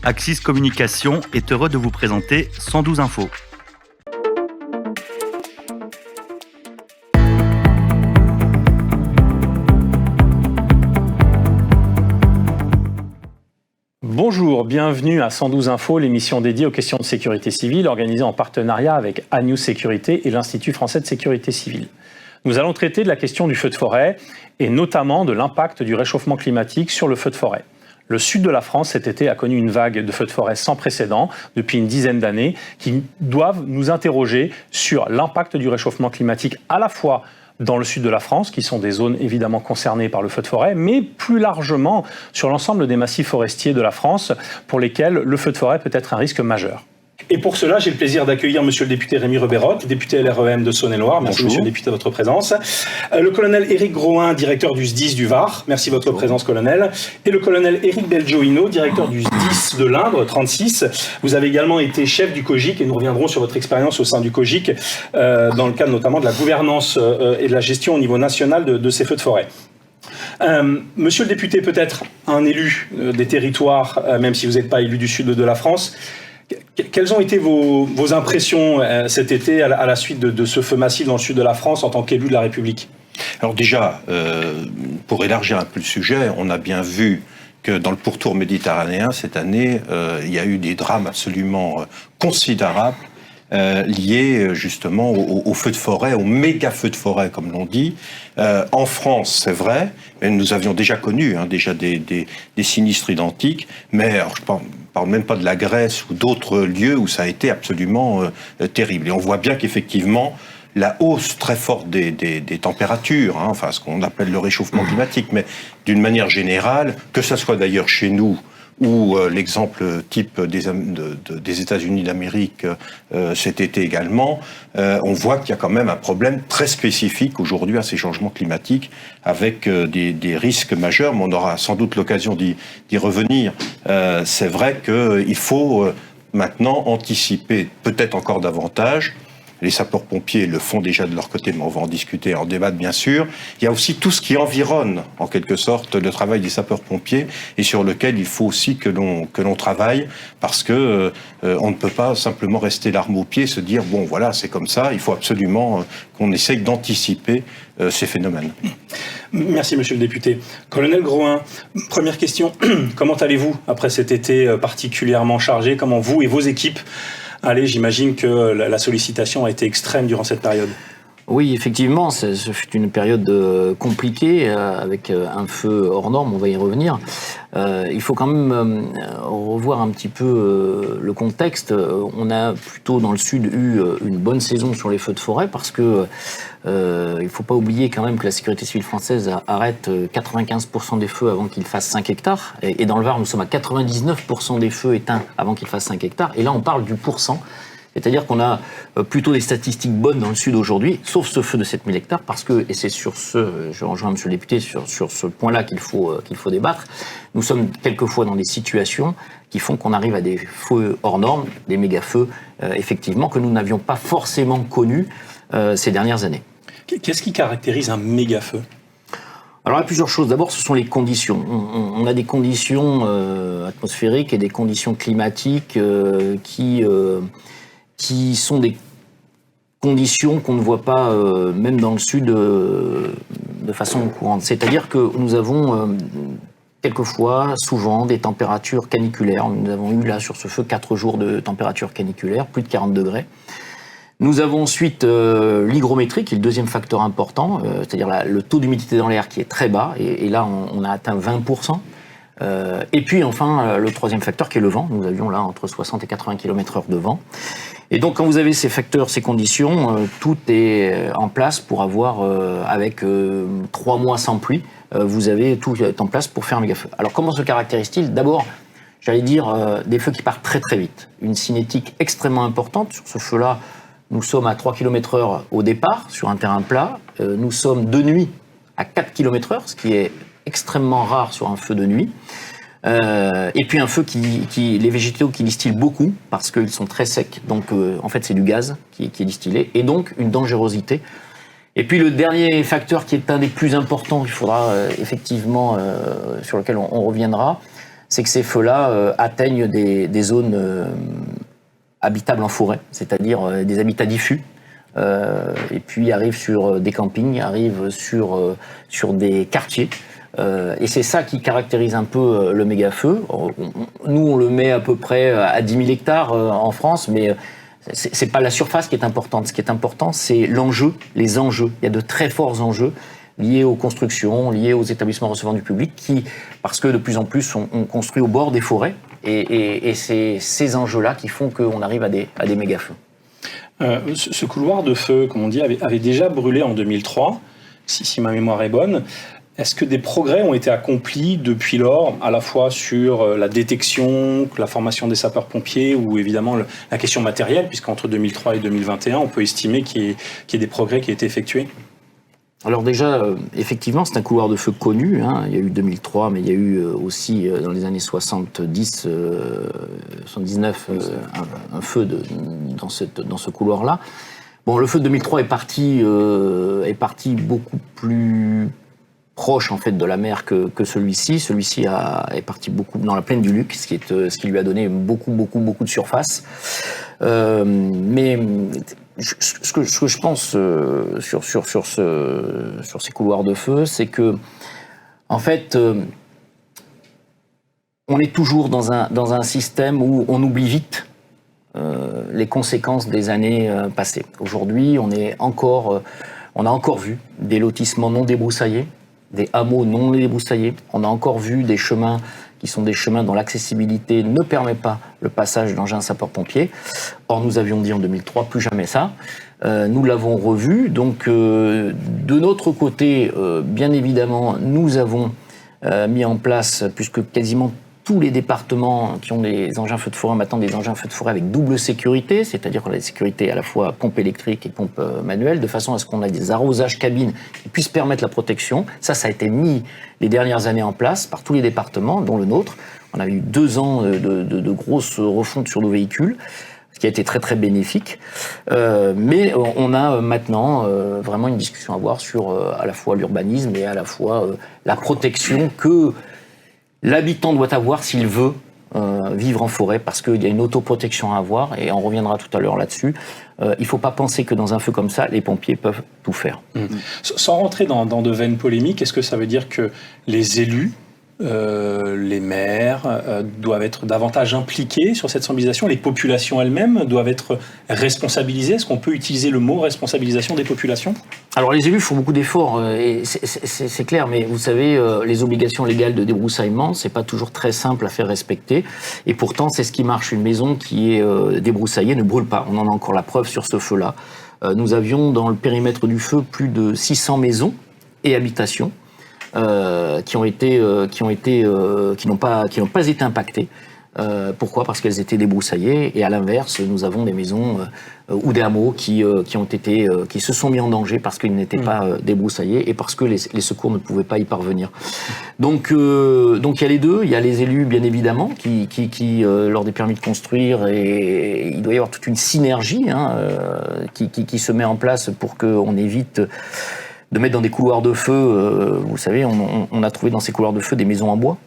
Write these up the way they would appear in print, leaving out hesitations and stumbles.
Axis Communication est heureux de vous présenter 112 Infos. Bonjour, bienvenue à 112 Infos, l'émission dédiée aux questions de sécurité civile, organisée en partenariat avec ANEWS Sécurité et l'Institut français de sécurité civile. Nous allons traiter de la question du feu de forêt et notamment de l'impact du réchauffement climatique sur le feu de forêt. Le sud de la France cet été a connu une vague de feux de forêt sans précédent depuis une dizaine d'années qui doivent nous interroger sur l'impact du réchauffement climatique à la fois dans le sud de la France, qui sont des zones évidemment concernées par le feu de forêt, mais plus largement sur l'ensemble des massifs forestiers de la France pour lesquels le feu de forêt peut être un risque majeur. Et pour cela, j'ai le plaisir d'accueillir monsieur le député Rémi Rebeyrotte, député LREM de Saône-et-Loire. Merci monsieur le député de votre présence. Le colonel Éric Groin, directeur du SDIS du Var. Merci de votre présence, colonel. Et le colonel Éric Belgioino, directeur du SDIS de l'Indre, 36. Vous avez également été chef du COGIC et nous reviendrons sur votre expérience au sein du COGIC dans le cadre notamment de la gouvernance et de la gestion au niveau national de ces feux de forêt. Monsieur le député, peut-être un élu des territoires, même si vous n'êtes pas élu du sud de la France, quelles ont été vos impressions cet été à la suite de ce feu massif dans le sud de la France en tant qu'élu de la République ? Alors déjà, pour élargir un peu le sujet, on a bien vu que dans le pourtour méditerranéen, cette année, il y a eu des drames absolument considérables liés justement aux feux de forêt, aux méga-feux de forêt, comme l'on dit. En France, c'est vrai, mais nous avions déjà connu déjà des sinistres identiques, mais alors, je parle même pas de la Grèce ou d'autres lieux où ça a été absolument terrible. Et on voit bien qu'effectivement, la hausse très forte des températures, enfin ce qu'on appelle le réchauffement climatique, mais d'une manière générale, que ça soit d'ailleurs chez nous, ou l'exemple type des États-Unis d'Amérique cet été également, on voit qu'il y a quand même un problème très spécifique aujourd'hui à ces changements climatiques avec des risques majeurs, mais on aura sans doute l'occasion d'y revenir. C'est vrai qu'il faut maintenant anticiper peut-être encore davantage. Les sapeurs-pompiers le font déjà de leur côté, mais on va en discuter, en débattre bien sûr. Il y a aussi tout ce qui environne, en quelque sorte, le travail des sapeurs-pompiers et sur lequel il faut aussi que l'on travaille parce que on ne peut pas simplement rester l'arme au pied et se dire bon voilà c'est comme ça. Il faut absolument qu'on essaye d'anticiper ces phénomènes. Merci monsieur le député. Colonel Groin, première question. Comment allez-vous après cet été particulièrement chargé ? Comment vous et vos équipes allez, j'imagine que la sollicitation a été extrême durant cette période. Oui, effectivement, ce fut une période compliquée avec un feu hors norme, on va y revenir. Il faut quand même revoir un petit peu le contexte. On a plutôt dans le sud eu une bonne saison sur les feux de forêt parce que il ne faut pas oublier quand même que la sécurité civile française arrête 95% des feux avant qu'ils fassent 5 hectares. Et dans le Var, nous sommes à 99% des feux éteints avant qu'ils fassent 5 hectares. Et là, on parle du pourcent. C'est-à-dire qu'on a plutôt des statistiques bonnes dans le sud aujourd'hui, sauf ce feu de 7000 hectares, parce que, et c'est sur je rejoins monsieur le député, sur ce point-là qu'il faut débattre, nous sommes quelquefois dans des situations qui font qu'on arrive à des feux hors normes, des méga-feux, effectivement, que nous n'avions pas forcément connus ces dernières années. Qu'est-ce qui caractérise un méga-feu ? Alors il y a plusieurs choses. D'abord, ce sont les conditions. On a des conditions atmosphériques et des conditions climatiques qui sont des conditions qu'on ne voit pas même dans le sud de façon courante. C'est-à-dire que nous avons quelquefois, souvent, des températures caniculaires. Nous avons eu là sur ce feu 4 jours de température caniculaire, plus de 40 degrés. Nous avons ensuite l'hygrométrie, qui est le deuxième facteur important, c'est-à-dire le taux d'humidité dans l'air qui est très bas, et là on a atteint 20%. Et puis enfin, le troisième facteur qui est le vent. Nous avions là entre 60 et 80 km/h de vent. Et donc quand vous avez ces facteurs, ces conditions, tout est en place pour avoir, avec 3 mois sans pluie, vous avez tout en place pour faire un méga-feu. Alors comment se caractérise-t-il ? D'abord, j'allais dire des feux qui partent très très vite. Une cinétique extrêmement importante. Sur ce feu-là, nous sommes à 3 km/h au départ, sur un terrain plat. Nous sommes de nuit à 4 km/h, ce qui est extrêmement rare sur un feu de nuit. Et puis un feu les végétaux qui distillent beaucoup parce qu'ils sont très secs, donc en fait c'est du gaz qui est distillé, et donc une dangerosité. Et puis le dernier facteur qui est un des plus importants, il faudra effectivement sur lequel on reviendra, c'est que ces feux-là atteignent des zones habitables en forêt, c'est-à-dire des habitats diffus. Et puis arrivent sur des campings, arrivent sur des quartiers. Et c'est ça qui caractérise un peu le méga-feu. Nous, on le met à peu près à 10 000 hectares en France, mais c'est pas la surface qui est importante. Ce qui est important, c'est l'enjeu, les enjeux. Il y a de très forts enjeux liés aux constructions, liés aux établissements recevant du public, parce que de plus en plus, on construit au bord des forêts. Et c'est ces enjeux-là qui font qu'on arrive à des méga-feux. Ce couloir de feu, comme on dit, avait déjà brûlé en 2003, si ma mémoire est bonne. Est-ce que des progrès ont été accomplis depuis lors, à la fois sur la détection, la formation des sapeurs-pompiers ou évidemment la question matérielle, puisqu'entre 2003 et 2021, on peut estimer qu'il y ait des progrès qui aient été effectués? Alors déjà, effectivement, c'est un couloir de feu connu. Il y a eu 2003, mais il y a eu aussi dans les années 70, 79, un feu dans ce couloir-là. Bon, le feu de 2003 est parti beaucoup plus proche en fait de la mer que celui-ci. Celui-ci est parti beaucoup dans la plaine du Luc, ce qui lui a donné beaucoup de surface. Mais ce que je pense sur ces couloirs de feu, c'est que en fait on est toujours dans un système où on oublie vite les conséquences des années passées. Aujourd'hui, on a encore vu des lotissements non débroussaillés, des hameaux non débroussaillés. On a encore vu des chemins qui sont des chemins dont l'accessibilité ne permet pas le passage d'engins sapeurs-pompiers. Or, nous avions dit en 2003, plus jamais ça. Nous l'avons revu. Donc, de notre côté, bien évidemment, nous avons mis en place, puisque quasiment tous les départements qui ont des engins feux de forêt maintenant des engins feux de forêt avec double sécurité, c'est-à-dire qu'on a des sécurités à la fois pompe électrique et pompe manuelle, de façon à ce qu'on ait des arrosages cabines qui puissent permettre la protection. Ça a été mis les dernières années en place par tous les départements, dont le nôtre. On a eu 2 ans de grosses refontes sur nos véhicules, ce qui a été très très bénéfique. Mais on a maintenant vraiment une discussion à avoir sur à la fois l'urbanisme et à la fois la protection que l'habitant doit avoir s'il veut vivre en forêt, parce qu'il y a une autoprotection à avoir, et on reviendra tout à l'heure là-dessus. Il ne faut pas penser que dans un feu comme ça, les pompiers peuvent tout faire. Sans rentrer dans de vaines polémiques, est-ce que ça veut dire que les élus, les maires doivent être davantage impliqués sur cette sensibilisation, les populations elles-mêmes doivent être responsabilisées? Est-ce qu'on peut utiliser le mot responsabilisation des populations? Alors les élus font beaucoup d'efforts, et c'est clair, mais vous savez, les obligations légales de débroussaillement, c'est pas toujours très simple à faire respecter, et pourtant c'est ce qui marche. Une maison qui est débroussaillée ne brûle pas. On en a encore la preuve sur ce feu-là. Nous avions dans le périmètre du feu plus de 600 maisons et habitations qui n'ont pas été impactées. Pourquoi ? Parce qu'elles étaient débroussaillées, et à l'inverse, nous avons des maisons ou des hameaux qui se sont mis en danger parce qu'ils n'étaient pas débroussaillés et parce que les secours ne pouvaient pas y parvenir. Donc il y a les deux. Il y a les élus, bien évidemment, qui lors des permis de construire, et il doit y avoir toute une synergie qui se met en place pour qu'on évite de mettre dans des couloirs de feu. Vous savez, on a trouvé dans ces couloirs de feu des maisons en bois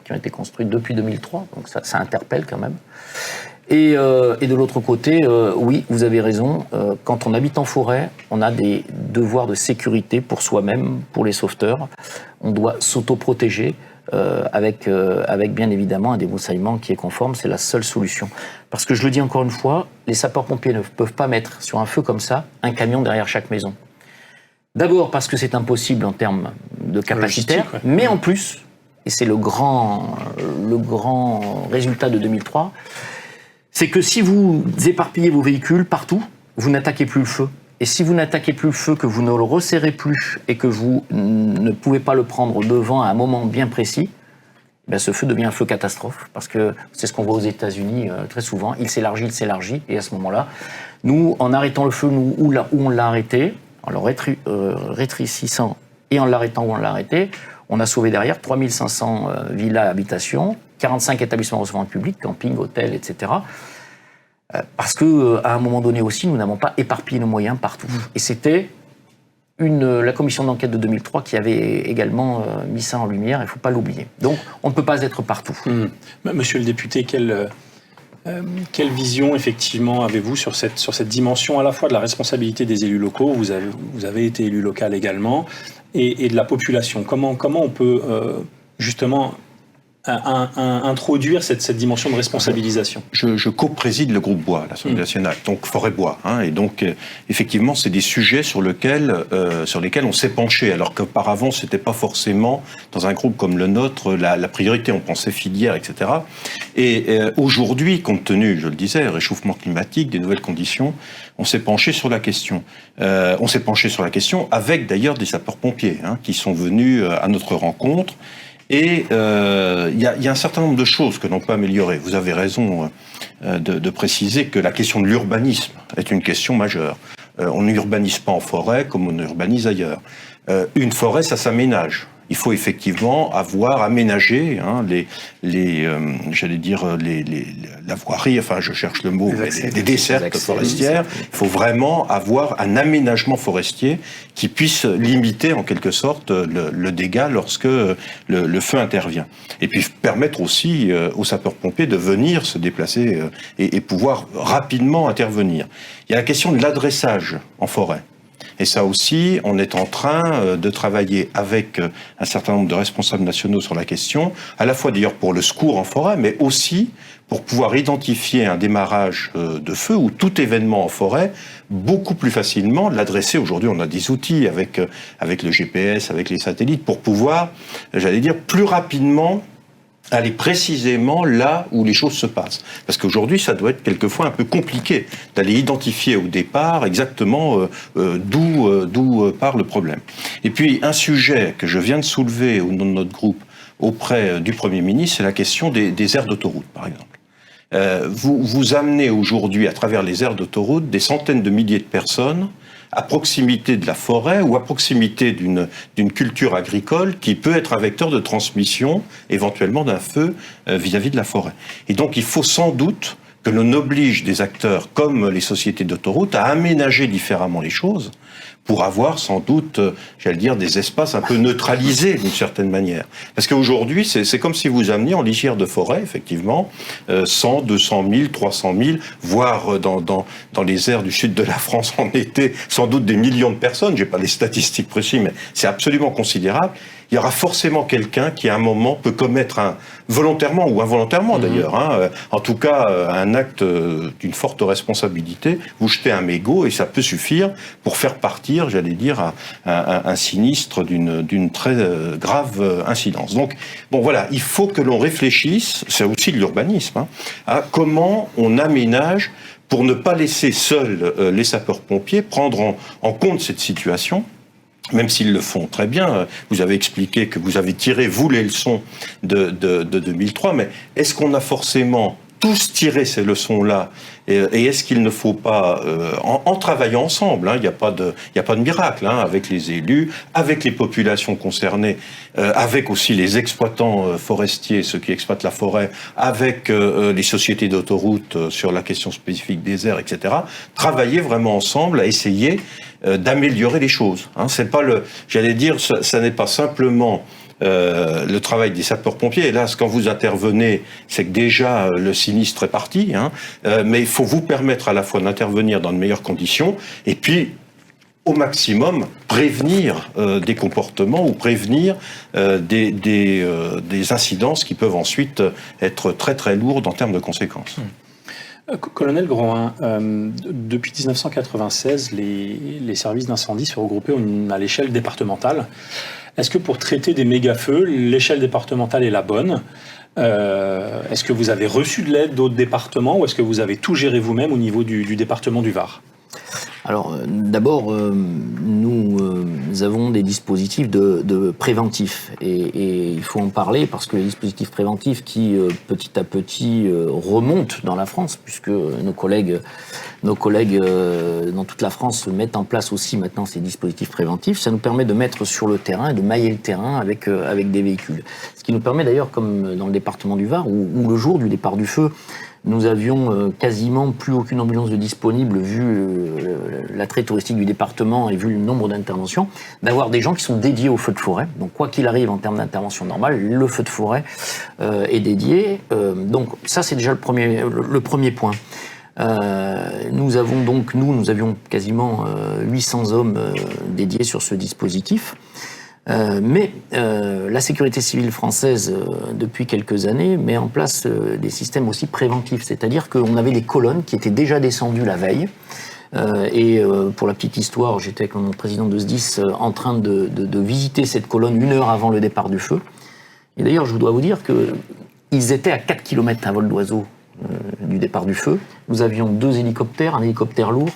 qui ont été construites depuis 2003, donc ça interpelle quand même. Et de l'autre côté, oui, vous avez raison, quand on habite en forêt, on a des devoirs de sécurité pour soi-même, pour les sauveteurs. On doit s'autoprotéger avec bien évidemment un débroussaillement qui est conforme, c'est la seule solution. Parce que je le dis encore une fois, les sapeurs-pompiers ne peuvent pas mettre sur un feu comme ça un camion derrière chaque maison. D'abord parce que c'est impossible en termes de capacitaire, ouais. Mais en plus, et c'est le grand résultat de 2003, c'est que si vous éparpillez vos véhicules partout, vous n'attaquez plus le feu. Et si vous n'attaquez plus le feu, que vous ne le resserrez plus et que vous ne pouvez pas le prendre devant à un moment bien précis, ben ce feu devient un feu catastrophe. Parce que c'est ce qu'on voit aux États-Unis très souvent. Il s'élargit. Et à ce moment-là, nous, en arrêtant le feu, où on l'a arrêté, en le rétrécissant et en l'arrêtant où on l'a arrêté, on a sauvé derrière 3500 villas, habitations, 45 établissements recevant le public, camping, hôtels, etc. Parce qu'à un moment donné aussi, nous n'avons pas éparpillé nos moyens partout. Et c'était la commission d'enquête de 2003 qui avait également mis ça en lumière, il ne faut pas l'oublier. Donc, on ne peut pas être partout. Monsieur le député, quelle vision, effectivement, avez-vous sur cette dimension à la fois de la responsabilité des élus locaux, vous avez été élu local également, et de la population? Comment on peut, justement, introduire cette dimension de responsabilisation? Je co-préside le groupe Bois à l'Assemblée nationale, donc Forêt-Bois. Et donc, effectivement, c'est des sujets sur lesquels on s'est penché, alors qu'auparavant, c'était pas forcément, dans un groupe comme le nôtre, la priorité. On pensait filière, etc. Et aujourd'hui, compte tenu, je le disais, réchauffement climatique, des nouvelles conditions, on s'est penché sur la question. On s'est penché sur la question avec, d'ailleurs, des sapeurs-pompiers qui sont venus à notre rencontre. Et il y a un certain nombre de choses que l'on peut améliorer. Vous avez raison de préciser que la question de l'urbanisme est une question majeure. On n'urbanise pas en forêt comme on urbanise ailleurs. Une forêt, ça s'aménage. Il faut effectivement avoir aménagé la voirie, enfin je cherche le mot, les dessertes forestières. Il faut vraiment avoir un aménagement forestier qui puisse limiter en quelque sorte le dégât lorsque le feu intervient. Et puis permettre aussi aux sapeurs-pompiers de venir se déplacer et pouvoir rapidement intervenir. Il y a la question de l'adressage en forêt. Et ça aussi, on est en train de travailler avec un certain nombre de responsables nationaux sur la question, à la fois d'ailleurs pour le secours en forêt, mais aussi pour pouvoir identifier un démarrage de feu ou tout événement en forêt beaucoup plus facilement, l'adresser. Aujourd'hui, on a des outils avec le GPS, avec les satellites, pour pouvoir, j'allais dire, plus rapidement aller précisément là où les choses se passent. Parce qu'aujourd'hui, ça doit être quelquefois un peu compliqué d'aller identifier au départ exactement d'où part le problème. Et puis, un sujet que je viens de soulever au nom de notre groupe auprès du Premier ministre, c'est la question des aires d'autoroute, par exemple. Vous amenez aujourd'hui, à travers les aires d'autoroute, des centaines de milliers de personnes à proximité de la forêt ou à proximité d'une culture agricole qui peut être un vecteur de transmission éventuellement d'un feu vis-à-vis de la forêt. Et donc il faut sans doute que l'on oblige des acteurs comme les sociétés d'autoroutes à aménager différemment les choses pour avoir sans doute, j'allais dire, des espaces un peu neutralisés d'une certaine manière. Parce qu'aujourd'hui, c'est comme si vous ameniez en lisière de forêt, effectivement, 100, 200 000, 300 000, voire dans les aires du sud de la France en été, sans doute des millions de personnes. J'ai pas les statistiques précises, mais c'est absolument considérable. Il y aura forcément quelqu'un qui, à un moment, peut commettre volontairement ou involontairement d'ailleurs, en tout cas, un acte d'une forte responsabilité, vous jetez un mégot et ça peut suffire pour faire partir, j'allais dire, un sinistre d'une très grave incidence. Donc, bon voilà, il faut que l'on réfléchisse, c'est aussi de l'urbanisme, à comment on aménage pour ne pas laisser seuls les sapeurs-pompiers prendre en compte cette situation. Même s'ils le font très bien, vous avez expliqué que vous avez tiré, vous, les leçons de 2003, mais est-ce qu'on a forcément tous tiré ces leçons-là et est-ce qu'il ne faut pas, en travaillant ensemble, il n'y a pas de miracle, avec les élus, avec les populations concernées, avec aussi les exploitants forestiers, ceux qui exploitent la forêt, avec les sociétés d'autoroutes sur la question spécifique des aires, etc., travailler vraiment ensemble à essayer d'améliorer les choses. C'est pas j'allais dire, ça n'est pas simplement le travail des sapeurs-pompiers. Hélas, quand vous intervenez, c'est que déjà le sinistre est parti. Mais il faut vous permettre à la fois d'intervenir dans de meilleures conditions et puis, au maximum, prévenir des comportements ou prévenir des incidences qui peuvent ensuite être très très lourdes en termes de conséquences. Colonel Groin, depuis 1996, les services d'incendie se regroupaient à l'échelle départementale. Est-ce que pour traiter des méga-feux, l'échelle départementale est la bonne ? Est-ce que vous avez reçu de l'aide d'autres départements ou est-ce que vous avez tout géré vous-même au niveau du département du Var ? Alors, d'abord, nous avons des dispositifs de préventifs et il faut en parler parce que les dispositifs préventifs qui, petit à petit, remontent dans la France, puisque nos collègues dans toute la France mettent en place aussi maintenant ces dispositifs préventifs, ça nous permet de mettre sur le terrain et de mailler le terrain avec des véhicules. Ce qui nous permet d'ailleurs, comme dans le département du Var, où le jour du départ du feu, nous avions quasiment plus aucune ambulance de disponible vu l'attrait touristique du département et vu le nombre d'interventions, d'avoir des gens qui sont dédiés au feu de forêt. Donc quoi qu'il arrive en termes d'intervention normale, le feu de forêt est dédié. Donc ça c'est déjà le premier point. Nous avions quasiment 800 hommes dédiés sur ce dispositif. Mais la sécurité civile française, depuis quelques années, met en place des systèmes aussi préventifs. C'est-à-dire qu'on avait des colonnes qui étaient déjà descendues la veille. Pour la petite histoire, j'étais avec mon président de SDIS en train de visiter cette colonne 1 heure avant le départ du feu. Et d'ailleurs, je dois vous dire qu'ils étaient à 4 km à vol d'oiseau du départ du feu. Nous avions 2 hélicoptères, un hélicoptère lourd,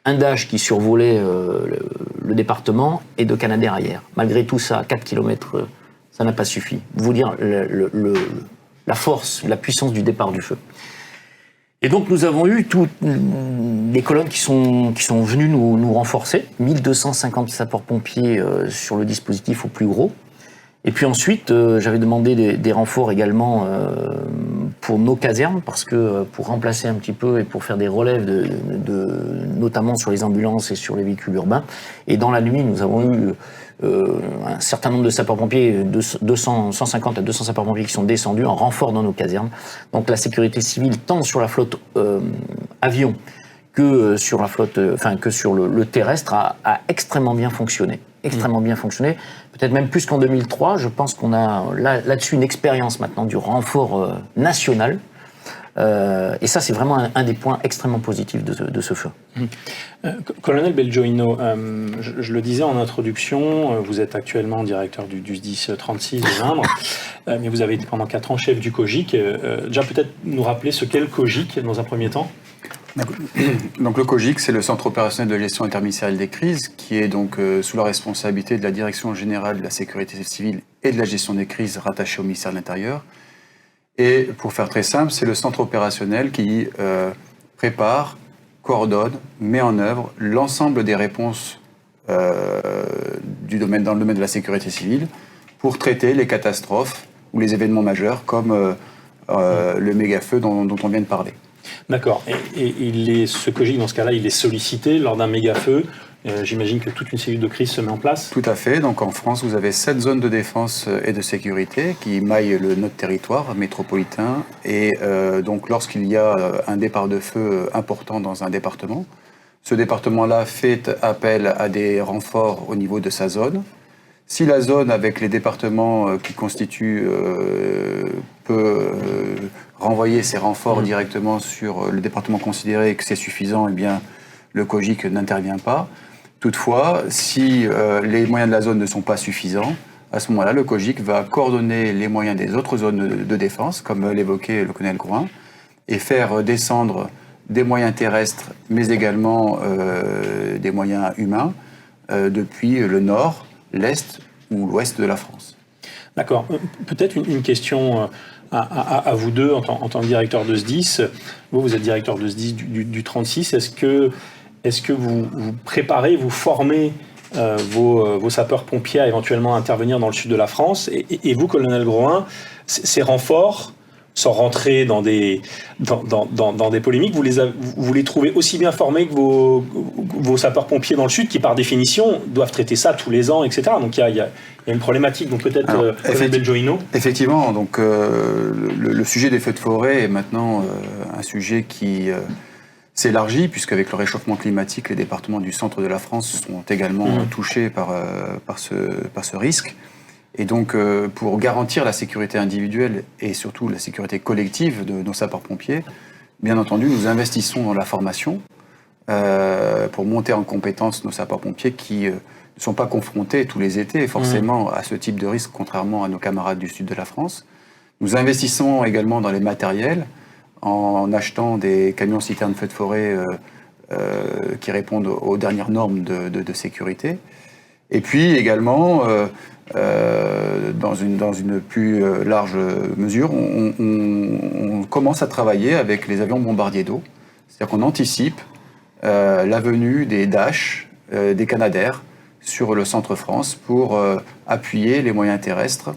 un Dash qui survolait le département et 2 Canadair arrière. Malgré tout ça, à 4 km, ça n'a pas suffi. Vous dire la force, la puissance du départ du feu. Et donc nous avons eu toutes les colonnes qui sont venues nous renforcer, 1250 sapeurs-pompiers sur le dispositif au plus gros. Et puis ensuite, j'avais demandé des renforts également pour nos casernes, parce que pour remplacer un petit peu et pour faire des relèves, notamment sur les ambulances et sur les véhicules urbains. Et dans la nuit, nous avons eu un certain nombre de sapeurs-pompiers, 150 à 200 sapeurs-pompiers qui sont descendus en renfort dans nos casernes. Donc la sécurité civile, tant sur la flotte avion que sur la flotte, que sur le terrestre, a extrêmement bien fonctionné. Extrêmement bien fonctionné, peut-être même plus qu'en 2003. Je pense qu'on a là-dessus une expérience maintenant du renfort national. Et ça, c'est vraiment un des points extrêmement positifs de ce feu. Colonel Belgioino, je le disais en introduction, vous êtes actuellement directeur du SDIS 36 de l'Indre, mais vous avez été pendant 4 ans chef du COGIC. Déjà, peut-être nous rappeler ce qu'est le COGIC dans un premier temps. Donc le COGIC, c'est le Centre opérationnel de gestion interministérielle des crises, qui est donc sous la responsabilité de la Direction générale de la sécurité civile et de la gestion des crises rattachée au ministère de l'Intérieur. Et pour faire très simple, c'est le centre opérationnel qui prépare, coordonne, met en œuvre l'ensemble des réponses dans le domaine de la sécurité civile pour traiter les catastrophes ou les événements majeurs comme le méga-feu dont on vient de parler. D'accord. Et ce COGIC, dans ce cas-là, il est sollicité lors d'un méga-feu. J'imagine que toute une cellule de crise se met en place. Tout à fait. Donc en France, vous avez 7 zones de défense et de sécurité qui maillent notre territoire métropolitain. Et donc lorsqu'il y a un départ de feu important dans un département, ce département-là fait appel à des renforts au niveau de sa zone. Si la zone avec les départements qui constituent peut renvoyer ses renforts directement sur le département considéré et que c'est suffisant, eh bien le COGIC n'intervient pas. Toutefois, si les moyens de la zone ne sont pas suffisants, à ce moment-là, le COGIC va coordonner les moyens des autres zones de défense, comme l'évoquait le colonel Grouin, et faire descendre des moyens terrestres, mais également des moyens humains, depuis le nord, l'est ou l'ouest de la France. D'accord. Peut-être une question à vous deux en tant que directeur de SDIS. Vous êtes directeur de SDIS du 36. Est-ce que vous préparez, vous formez vos sapeurs-pompiers à éventuellement intervenir dans le sud de la France et vous, colonel Grouin, ces renforts, sans rentrer dans des polémiques, vous les trouvez aussi bien formés que vos sapeurs-pompiers dans le Sud, qui par définition doivent traiter ça tous les ans, etc. Donc il y a une problématique. Donc peut-être colonel Belgioino. Effectivement, donc le sujet des feux de forêt est maintenant un sujet qui s'élargit, puisqu'avec le réchauffement climatique, les départements du centre de la France sont également touchés par ce risque. Et donc, pour garantir la sécurité individuelle et surtout la sécurité collective de nos sapeurs-pompiers, bien entendu, nous investissons dans la formation pour monter en compétence nos sapeurs-pompiers qui ne sont pas confrontés tous les étés forcément à ce type de risque, contrairement à nos camarades du sud de la France. Nous investissons également dans les matériels en achetant des camions-citernes feux de forêt qui répondent aux dernières normes de sécurité. Et puis également, dans une plus large mesure, on commence à travailler avec les avions bombardiers d'eau. C'est-à-dire qu'on anticipe la venue des Dash, des Canadair, sur le centre France pour appuyer les moyens terrestres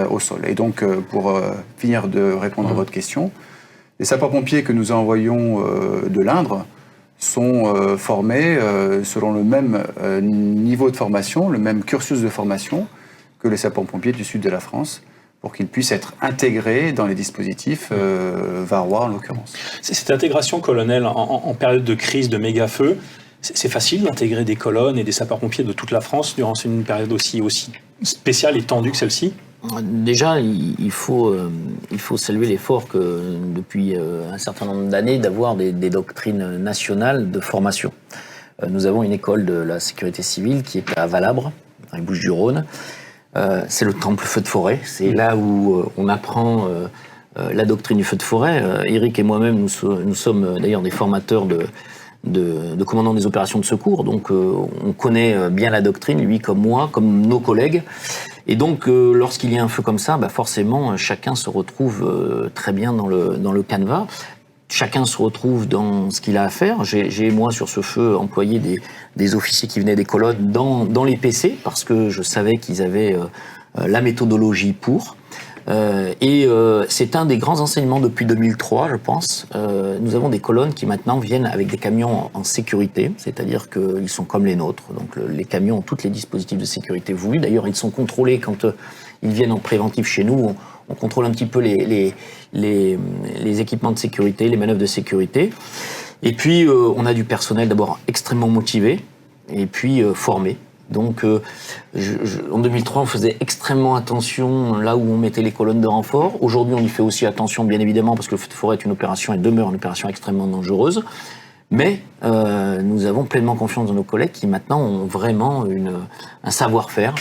au sol. Et donc, pour finir de répondre à votre question, Les sapeurs-pompiers que nous envoyons de l'Indre sont formés selon le même niveau de formation, le même cursus de formation que les sapeurs-pompiers du sud de la France, pour qu'ils puissent être intégrés dans les dispositifs varois en l'occurrence. Cette intégration, colonel, en période de crise, de méga-feu, c'est facile d'intégrer des colonnes et des sapeurs-pompiers de toute la France durant une période aussi spéciale et tendue que celle-ci ? Déjà, il faut saluer l'effort que, depuis un certain nombre d'années, d'avoir des doctrines nationales de formation. Nous avons une école de la sécurité civile qui est à Valabre, dans les Bouches-du-Rhône. C'est le temple feu de forêt. C'est là où on apprend la doctrine du feu de forêt. Eric et moi-même, nous sommes d'ailleurs des formateurs de commandants des opérations de secours. Donc, on connaît bien la doctrine, lui comme moi, comme nos collègues. Et donc, lorsqu'il y a un feu comme ça, forcément, chacun se retrouve très bien dans le canevas. Chacun se retrouve dans ce qu'il a à faire. J'ai moi, sur ce feu, employé des officiers qui venaient des colonnes dans les PC, parce que je savais qu'ils avaient la méthodologie pour. C'est un des grands enseignements depuis 2003, je pense. Nous avons des colonnes qui maintenant viennent avec des camions en sécurité, c'est-à-dire qu'ils sont comme les nôtres. Donc les camions ont tous les dispositifs de sécurité voulus. D'ailleurs, ils sont contrôlés quand ils viennent en préventif chez nous. On contrôle un petit peu les équipements de sécurité, les manœuvres de sécurité. Et puis, on a du personnel d'abord extrêmement motivé et puis formé. Donc, en 2003, on faisait extrêmement attention là où on mettait les colonnes de renfort. Aujourd'hui, on y fait aussi attention, bien évidemment, parce que le feu de forêt est une opération et demeure une opération extrêmement dangereuse. Mais nous avons pleinement confiance dans nos collègues qui maintenant ont vraiment un savoir-faire.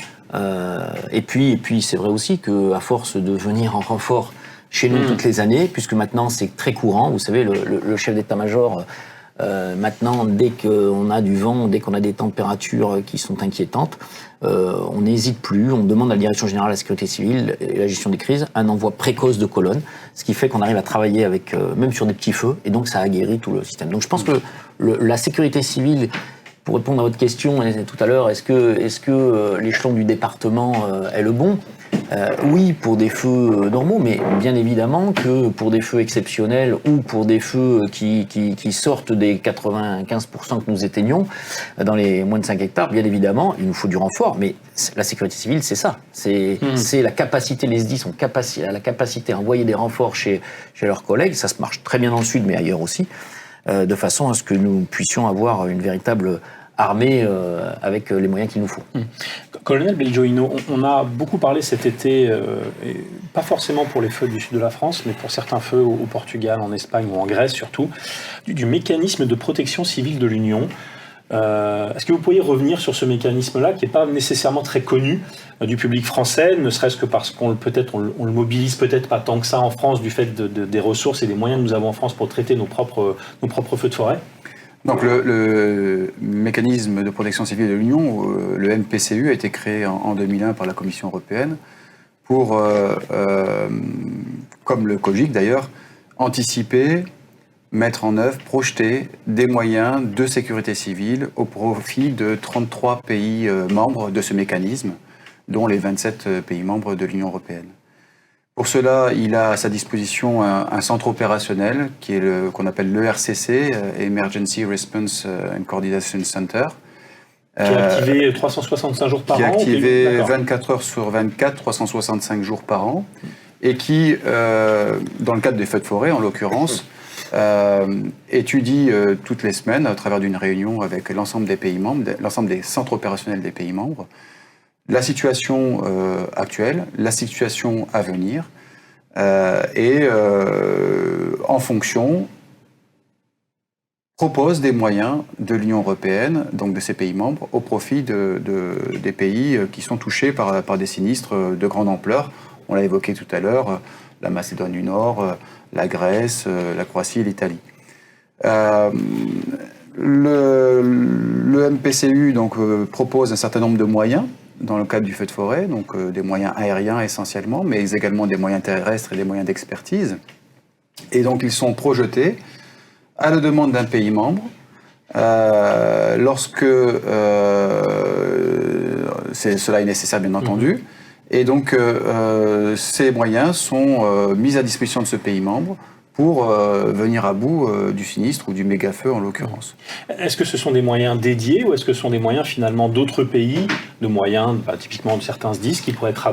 Et puis, c'est vrai aussi qu'à force de venir en renfort chez nous toutes les années, puisque maintenant c'est très courant, vous savez, le chef d'état-major, maintenant, dès qu'on a du vent, dès qu'on a des températures qui sont inquiétantes, on n'hésite plus, on demande à la Direction générale de la sécurité civile et la gestion des crises un envoi précoce de colonnes, ce qui fait qu'on arrive à travailler avec, même sur des petits feux, et donc ça aguerrit tout le système. Donc je pense que la sécurité civile, pour répondre à votre question tout à l'heure, est-ce que l'échelon du département est le bon ? Oui, pour des feux normaux, mais bien évidemment que pour des feux exceptionnels ou pour des feux qui sortent des 95% que nous éteignons dans les moins de 5 hectares, bien évidemment, il nous faut du renfort. Mais la sécurité civile, c'est ça. C'est la capacité, les SDIS ont la capacité à envoyer des renforts chez leurs collègues. Ça se marche très bien dans le sud, mais ailleurs aussi, de façon à ce que nous puissions avoir une véritable armée avec les moyens qu'il nous faut. Colonel Belgioino, on a beaucoup parlé cet été, et pas forcément pour les feux du sud de la France, mais pour certains feux au Portugal, en Espagne ou en Grèce surtout, du mécanisme de protection civile de l'Union. Est-ce que vous pourriez revenir sur ce mécanisme-là, qui n'est pas nécessairement très connu du public français, ne serait-ce que parce qu'on le mobilise peut-être pas tant que ça en France, du fait des ressources et des moyens que nous avons en France pour traiter nos propres feux de forêt ? Donc le mécanisme de protection civile de l'Union, le MPCU, a été créé en 2001 par la Commission européenne pour, comme le COGIC d'ailleurs, anticiper, mettre en œuvre, projeter des moyens de sécurité civile au profit de 33 pays membres de ce mécanisme, dont les 27 pays membres de l'Union européenne. Pour cela, il a à sa disposition un centre opérationnel qui est qu'on appelle l'ERCC, Emergency Response and Coordination Center. Qui est activé 365 jours par an. Qui est activé 24 heures sur 24, 365 jours par an. Et qui, dans le cadre des feux de forêt en l'occurrence, étudie toutes les semaines, à travers d'une réunion avec l'ensemble des pays membres, l'ensemble des centres opérationnels des pays membres, la situation actuelle, la situation à venir, et en fonction, propose des moyens de l'Union européenne, donc de ses pays membres, au profit des pays qui sont touchés par des sinistres de grande ampleur. On l'a évoqué tout à l'heure, la Macédoine du Nord, la Grèce, la Croatie et l'Italie. Le MPCU donc, propose un certain nombre de moyens dans le cadre du feu de forêt, donc des moyens aériens essentiellement, mais également des moyens terrestres et des moyens d'expertise. Et donc ils sont projetés à la demande d'un pays membre, lorsque cela est nécessaire bien entendu, et donc ces moyens sont mis à disposition de ce pays membre pour venir à bout du sinistre ou du méga-feu en l'occurrence. Est-ce que ce sont des moyens dédiés ou est-ce que ce sont des moyens finalement d'autres pays, de moyens typiquement de certains SDIS qui pourraient être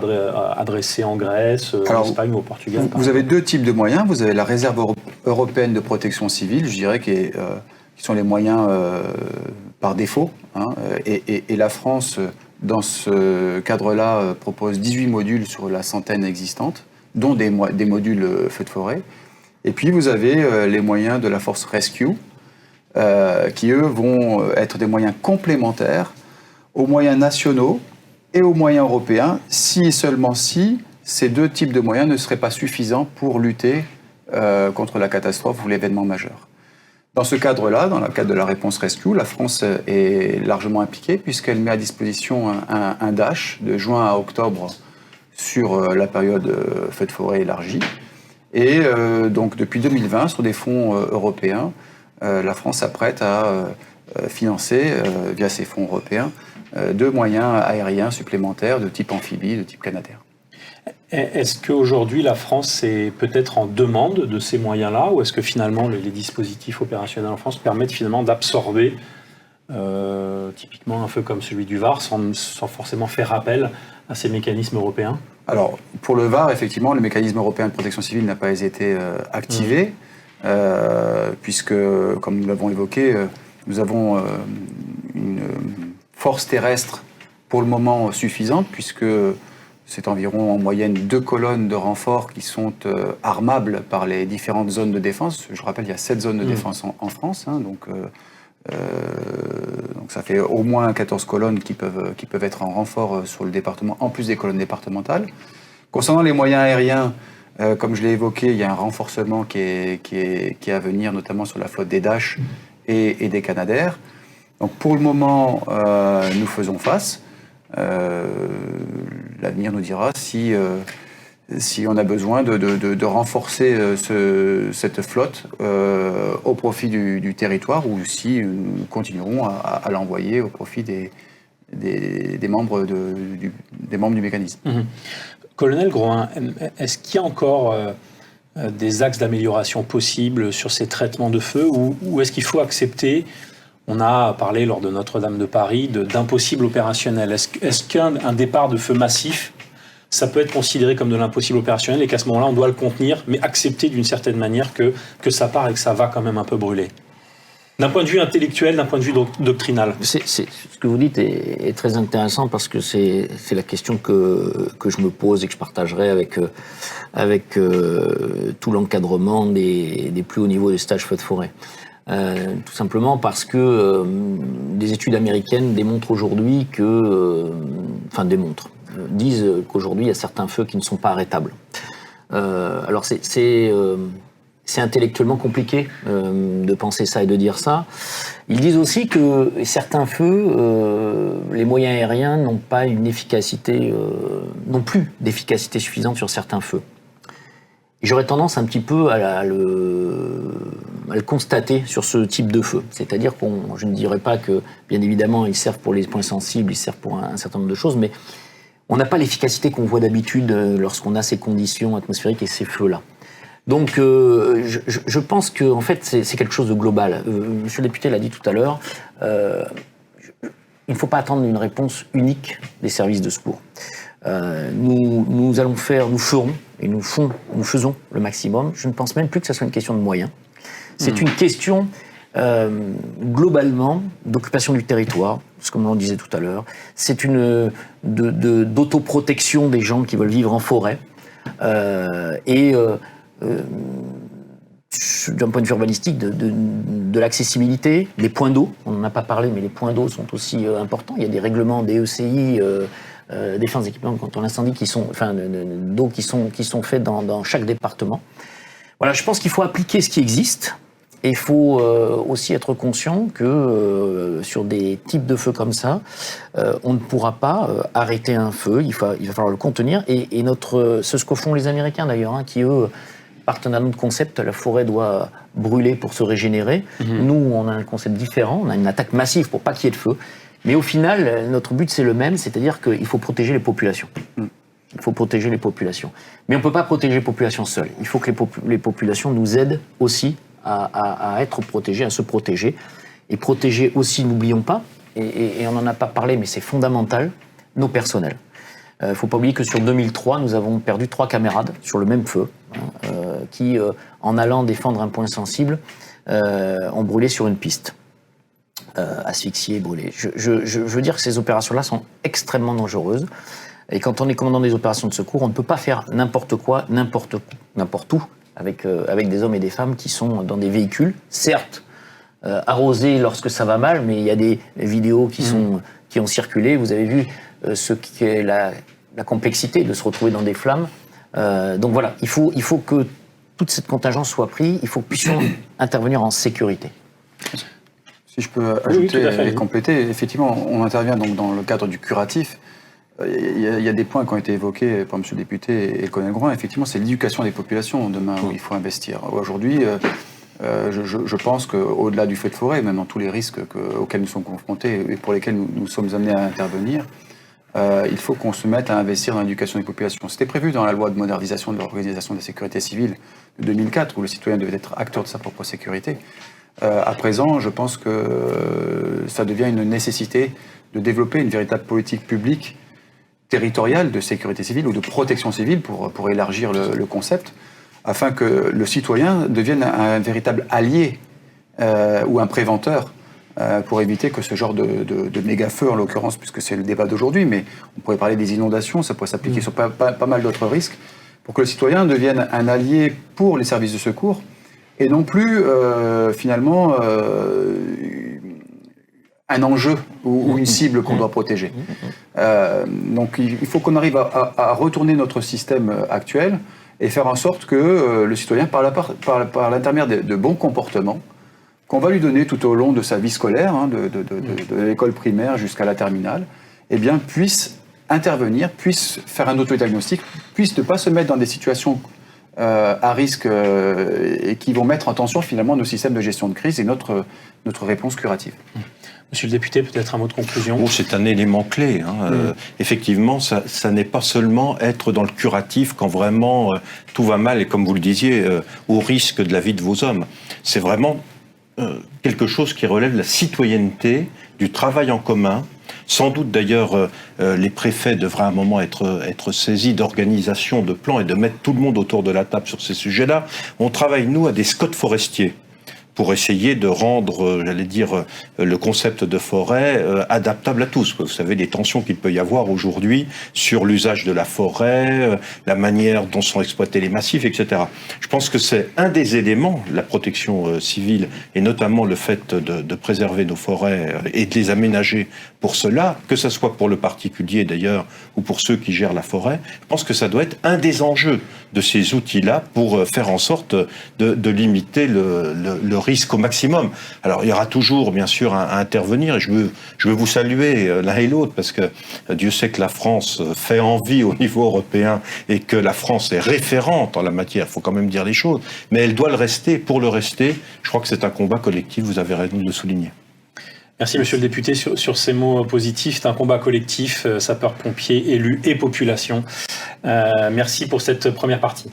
adressés en Grèce, en Espagne ou au Portugal? Vous avez deux types de moyens. Vous avez la réserve européenne de protection civile, je dirais, qui sont les moyens par défaut. Et la France, dans ce cadre-là, propose 18 modules sur la centaine existante, dont des modules feux de forêt. Et puis vous avez les moyens de la force Rescue, qui eux vont être des moyens complémentaires aux moyens nationaux et aux moyens européens, si et seulement si ces deux types de moyens ne seraient pas suffisants pour lutter contre la catastrophe ou l'événement majeur. Dans ce cadre-là, dans le cadre de la réponse Rescue, la France est largement impliquée puisqu'elle met à disposition un DASH de juin à octobre sur la période feu de forêt élargie. Et donc depuis 2020, sur des fonds européens, la France s'apprête à financer, via ces fonds européens, 2 moyens aériens supplémentaires de type amphibie, de type Canadair. Est-ce qu'aujourd'hui la France est peut-être en demande de ces moyens-là, ou est-ce que finalement les dispositifs opérationnels en France permettent finalement d'absorber typiquement un feu comme celui du Var sans forcément faire appel à ces mécanismes européens? Alors, pour le Var, effectivement, le mécanisme européen de protection civile n'a pas été activé, puisque, comme nous l'avons évoqué, nous avons une force terrestre pour le moment suffisante, puisque c'est environ en moyenne 2 colonnes de renforts qui sont armables par les différentes zones de défense. Je rappelle, il y a 7 zones de défense en France, donc ça fait au moins 14 colonnes qui peuvent être en renfort sur le département, en plus des colonnes départementales. Concernant les moyens aériens, comme je l'ai évoqué, il y a un renforcement qui est à venir, notamment sur la flotte des Dash et des Canadair. Donc pour le moment, nous faisons face. L'avenir nous dira si on a besoin de renforcer cette flotte au profit du territoire ou si nous continuerons à l'envoyer au profit des membres du mécanisme. Mmh. Colonel Groin, est-ce qu'il y a encore des axes d'amélioration possibles sur ces traitements de feu ou est-ce qu'il faut accepter? On a parlé lors de Notre-Dame de Paris d'impossible opérationnel. Est-ce qu'un départ de feu massif, ça peut être considéré comme de l'impossible opérationnel et qu'à ce moment-là, on doit le contenir, mais accepter d'une certaine manière que ça part et que ça va quand même un peu brûler? D'un point de vue intellectuel, d'un point de vue doctrinal. Ce que vous dites est très intéressant parce que c'est la question que je me pose et que je partagerai avec tout l'encadrement des plus hauts niveaux des stages feux de forêt. Tout simplement parce que des études américaines démontrent aujourd'hui disent qu'aujourd'hui il y a certains feux qui ne sont pas arrêtables. Alors c'est intellectuellement compliqué de penser ça et de dire ça. Ils disent aussi que certains feux, les moyens aériens n'ont pas une efficacité, non plus d'efficacité suffisante sur certains feux. J'aurais tendance un petit peu à le constater sur ce type de feu. C'est-à-dire je ne dirais pas que, bien évidemment, ils servent pour les points sensibles, ils servent pour un certain nombre de choses, mais on n'a pas l'efficacité qu'on voit d'habitude lorsqu'on a ces conditions atmosphériques et ces feux-là. Donc, je pense que, en fait, c'est quelque chose de global. Monsieur le député l'a dit tout à l'heure, il ne faut pas attendre une réponse unique des services de secours. Nous ferons et nous faisons le maximum. Je ne pense même plus que ce soit une question de moyens. C'est une question, globalement, d'occupation du territoire, comme on le disait tout à l'heure. C'est d'autoprotection des gens qui veulent vivre en forêt. D'un point de vue urbanistique, de l'accessibilité, des points d'eau. On n'en a pas parlé, mais les points d'eau sont aussi importants. Il y a des règlements des ECI, défense d'équipement contre l'incendie, d'eau qui sont faits dans chaque département. Voilà, je pense qu'il faut appliquer ce qui existe. Et il faut aussi être conscient que sur des types de feux comme ça, on ne pourra pas arrêter un feu, il va falloir le contenir. Et c'est ce que font les Américains d'ailleurs, qui eux partent à notre concept, la forêt doit brûler pour se régénérer. Nous, on a un concept différent, on a une attaque massive pour pas qu'il y ait de feu. Mais au final, notre but c'est le même, c'est-à-dire qu'il faut protéger les populations. Il faut protéger les populations. Mais on ne peut pas protéger les populations seules. Il faut que les populations nous aident aussi à être protégées, à se protéger. Et protéger aussi, n'oublions pas, et on n'en a pas parlé, mais c'est fondamental, nos personnels. Il ne faut pas oublier que sur 2003, nous avons perdu 3 camarades sur le même feu, qui, en allant défendre un point sensible, ont brûlé sur une piste. Asphyxiés, brûlés. Je veux dire que ces opérations-là sont extrêmement dangereuses. Et quand on est commandant des opérations de secours, on ne peut pas faire n'importe quoi, n'importe où, avec des hommes et des femmes qui sont dans des véhicules, certes, arrosés lorsque ça va mal, mais il y a des vidéos qui ont circulé. Vous avez vu ce qui est la complexité de se retrouver dans des flammes. Donc voilà, il faut que toute cette contingence soit prise, il faut que nous puissions intervenir en sécurité. Si je peux ajouter et compléter, effectivement, on intervient donc dans le cadre du curatif. Il y a des points qui ont été évoqués par M. le député et le colonel Groin. Effectivement, c'est l'éducation des populations demain où il faut investir. Aujourd'hui, je pense qu'au-delà du feu de forêt, même dans tous les risques auxquels nous sommes confrontés et pour lesquels nous sommes amenés à intervenir, il faut qu'on se mette à investir dans l'éducation des populations. C'était prévu dans la loi de modernisation de l'organisation de la sécurité civile de 2004, où le citoyen devait être acteur de sa propre sécurité. À présent, je pense que ça devient une nécessité de développer une véritable politique publique territoriale de sécurité civile ou de protection civile, pour élargir le concept, afin que le citoyen devienne un véritable allié ou un préventeur pour éviter que ce genre de méga-feu, en l'occurrence, puisque c'est le débat d'aujourd'hui, mais on pourrait parler des inondations, ça pourrait s'appliquer sur pas mal d'autres risques, pour que le citoyen devienne un allié pour les services de secours, et non plus, finalement, un enjeu ou une cible qu'on doit protéger. Donc il faut qu'on arrive à retourner notre système actuel et faire en sorte que le citoyen, par l'intermédiaire de bons comportements, qu'on va lui donner tout au long de sa vie scolaire, de l'école primaire jusqu'à la terminale, eh bien, puisse intervenir, puisse faire un autodiagnostic, puisse ne pas se mettre dans des situations à risque et qui vont mettre en tension finalement nos systèmes de gestion de crise et notre réponse curative. Monsieur le député, peut-être un mot de conclusion. Bon, c'est un élément clé. Effectivement, ça n'est pas seulement être dans le curatif quand vraiment tout va mal et, comme vous le disiez, au risque de la vie de vos hommes. C'est vraiment quelque chose qui relève de la citoyenneté, du travail en commun. Sans doute d'ailleurs, les préfets devraient à un moment être saisis d'organisation, de plans et de mettre tout le monde autour de la table sur ces sujets-là. On travaille, nous, à des scots forestiers pour essayer de rendre, j'allais dire, le concept de forêt adaptable à tous. Vous savez, les tensions qu'il peut y avoir aujourd'hui sur l'usage de la forêt, la manière dont sont exploités les massifs, etc. Je pense que c'est un des éléments, la protection civile, et notamment le fait de préserver nos forêts et de les aménager pour cela, que ce soit pour le particulier d'ailleurs, ou pour ceux qui gèrent la forêt. Je pense que ça doit être un des enjeux de ces outils-là pour faire en sorte de limiter le risque au maximum. Alors, il y aura toujours, bien sûr, à intervenir, et je veux vous saluer l'un et l'autre, parce que Dieu sait que la France fait envie au niveau européen, et que la France est référente en la matière, il faut quand même dire les choses, mais elle doit le rester. Pour le rester, je crois que c'est un combat collectif, vous avez raison de le souligner. Merci Monsieur le député sur ces mots positifs. C'est un combat collectif, sapeurs-pompiers, élus et population. Merci pour cette première partie.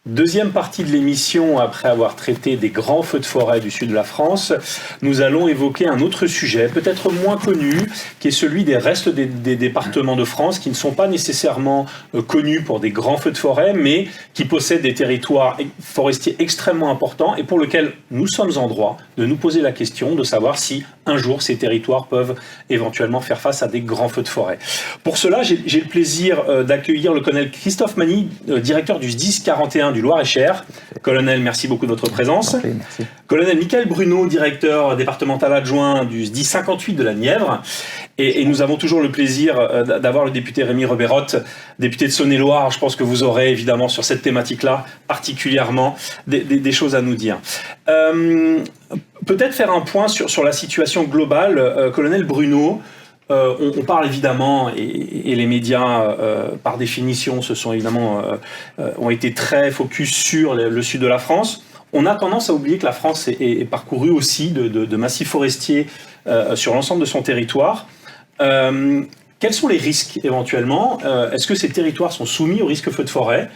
Deuxième partie de l'émission, après avoir traité des grands feux de forêt du sud de la France, nous allons évoquer un autre sujet, peut-être moins connu, qui est celui des restes des départements de France, qui ne sont pas nécessairement connus pour des grands feux de forêt, mais qui possèdent des territoires forestiers extrêmement importants et pour lesquels nous sommes en droit de nous poser la question de savoir si un jour ces territoires peuvent éventuellement faire face à des grands feux de forêt. Pour cela, j'ai le plaisir d'accueillir le colonel Christophe Magny, directeur du SDIS 41 du Loir-et-Cher. Colonel, merci beaucoup de votre présence. Merci. Colonel Michael Bruno, directeur départemental adjoint du SDIS 58 de la Nièvre. Et nous avons toujours le plaisir d'avoir le député Rémi Rebeyrotte, député de Saône-et-Loire. Je pense que vous aurez évidemment sur cette thématique-là particulièrement des choses à nous dire. Peut-être faire un point sur la situation globale. Colonel Bruno, on parle évidemment, et les médias, par définition, ont été très focus sur le sud de la France. On a tendance à oublier que la France est parcourue aussi de massifs forestiers sur l'ensemble de son territoire. Quels sont les risques éventuellement? Est-ce que ces territoires sont soumis au risque feu de forêt?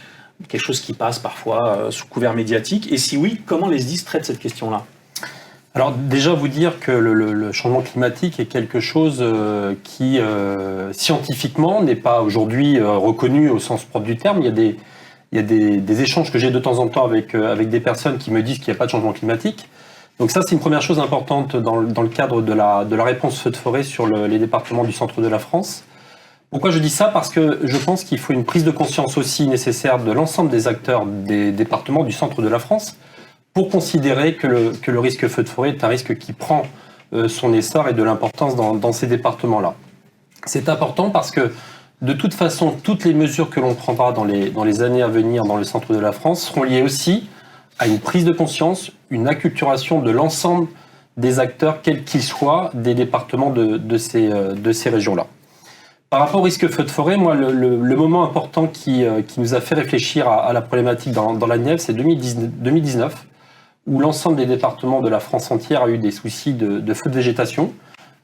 Quelque chose qui passe parfois sous couvert médiatique. Et si oui, comment les SDIS traitent cette question-là? Alors déjà vous dire que le changement climatique est quelque chose qui scientifiquement n'est pas aujourd'hui reconnu au sens propre du terme. Il y a des échanges que j'ai de temps en temps avec des personnes qui me disent qu'il n'y a pas de changement climatique. Donc ça c'est une première chose importante dans le cadre de la réponse feu de forêt sur les départements du centre de la France. Pourquoi je dis ça? Parce que je pense qu'il faut une prise de conscience aussi nécessaire de l'ensemble des acteurs des départements du centre de la France pour considérer que le risque feu de forêt est un risque qui prend son essor et de l'importance dans ces départements-là. C'est important parce que de toute façon, toutes les mesures que l'on prendra dans les années à venir dans le centre de la France seront liées aussi à une prise de conscience, une acculturation de l'ensemble des acteurs, quels qu'ils soient, des départements de ces régions-là. Par rapport au risque feu de forêt, moi, le moment important qui nous a fait réfléchir à la problématique dans la Nièvre, c'est 2019, où l'ensemble des départements de la France entière a eu des soucis de feux de végétation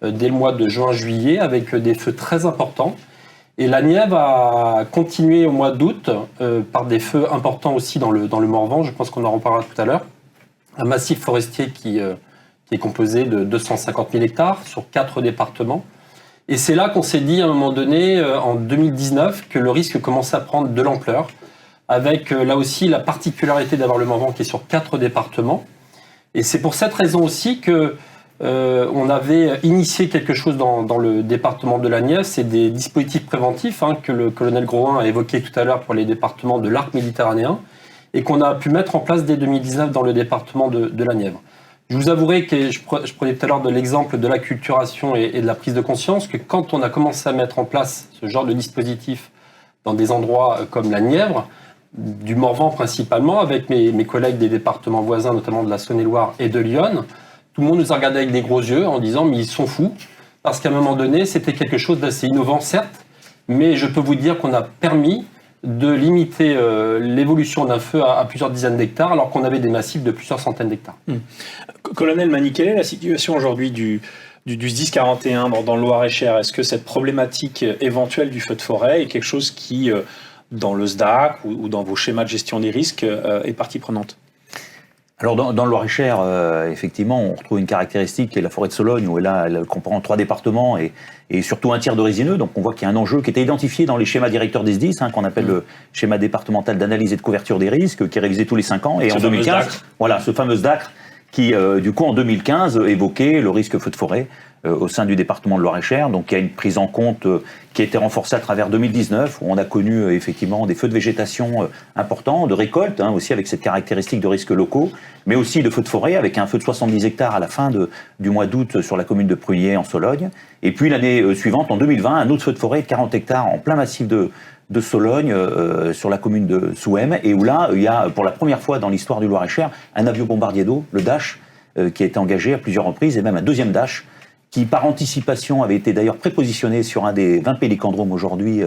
dès le mois de juin-juillet, avec des feux très importants. Et la Nièvre a continué au mois d'août par des feux importants aussi dans le Morvan, je pense qu'on en reparlera tout à l'heure. Un massif forestier qui est composé de 250 000 hectares sur 4 départements. Et c'est là qu'on s'est dit à un moment donné, en 2019, que le risque commençait à prendre de l'ampleur, avec là aussi la particularité d'avoir le Morvan qui est sur 4 départements. Et c'est pour cette raison aussi que on avait initié quelque chose dans le département de la Nièvre, c'est des dispositifs préventifs que le colonel Groin a évoqué tout à l'heure pour les départements de l'arc méditerranéen, et qu'on a pu mettre en place dès 2019 dans le département de la Nièvre. Je vous avouerai que je prenais tout à l'heure de l'exemple de l'acculturation et de la prise de conscience, que quand on a commencé à mettre en place ce genre de dispositif dans des endroits comme la Nièvre, du Morvan principalement, avec mes collègues des départements voisins, notamment de la Saône-et-Loire et de l'Yonne, tout le monde nous a regardé avec des gros yeux en disant « mais ils sont fous », parce qu'à un moment donné, c'était quelque chose d'assez innovant, certes, mais je peux vous dire qu'on a permis de limiter l'évolution d'un feu à plusieurs dizaines d'hectares, alors qu'on avait des massifs de plusieurs centaines d'hectares. Colonel Magny, quelle est la situation aujourd'hui du SDIS 41 dans le Loir-et-Cher? Est-ce que cette problématique éventuelle du feu de forêt est quelque chose qui, dans le SDAC ou dans vos schémas de gestion des risques, est partie prenante? Alors dans le Loir-et-Cher, effectivement, on retrouve une caractéristique qui est la forêt de Sologne, où elle comprend 3 départements et surtout un tiers de résineux. Donc on voit qu'il y a un enjeu qui était identifié dans les schémas directeurs des SDIS, qu'on appelle le schéma départemental d'analyse et de couverture des risques, qui est révisé tous les 5 ans. Et en 2015, voilà, ce fameux SDACR qui, du coup, en 2015, évoquait le risque feu de forêt au sein du département de Loir-et-Cher. Donc il y a une prise en compte qui a été renforcée à travers 2019, où on a connu effectivement des feux de végétation importants, de récolte, aussi avec cette caractéristique de risques locaux, mais aussi de feux de forêt, avec un feu de 70 hectares à la fin du mois d'août sur la commune de Prunier en Sologne. Et puis l'année suivante, en 2020, un autre feu de forêt de 40 hectares en plein massif de Sologne, sur la commune de Souham, et où là, il y a pour la première fois dans l'histoire du Loir-et-Cher, un avion bombardier d'eau, le Dash, qui a été engagé à plusieurs reprises, et même un deuxième Dash, qui par anticipation avait été d'ailleurs prépositionné sur un des 20 pélicandromes aujourd'hui.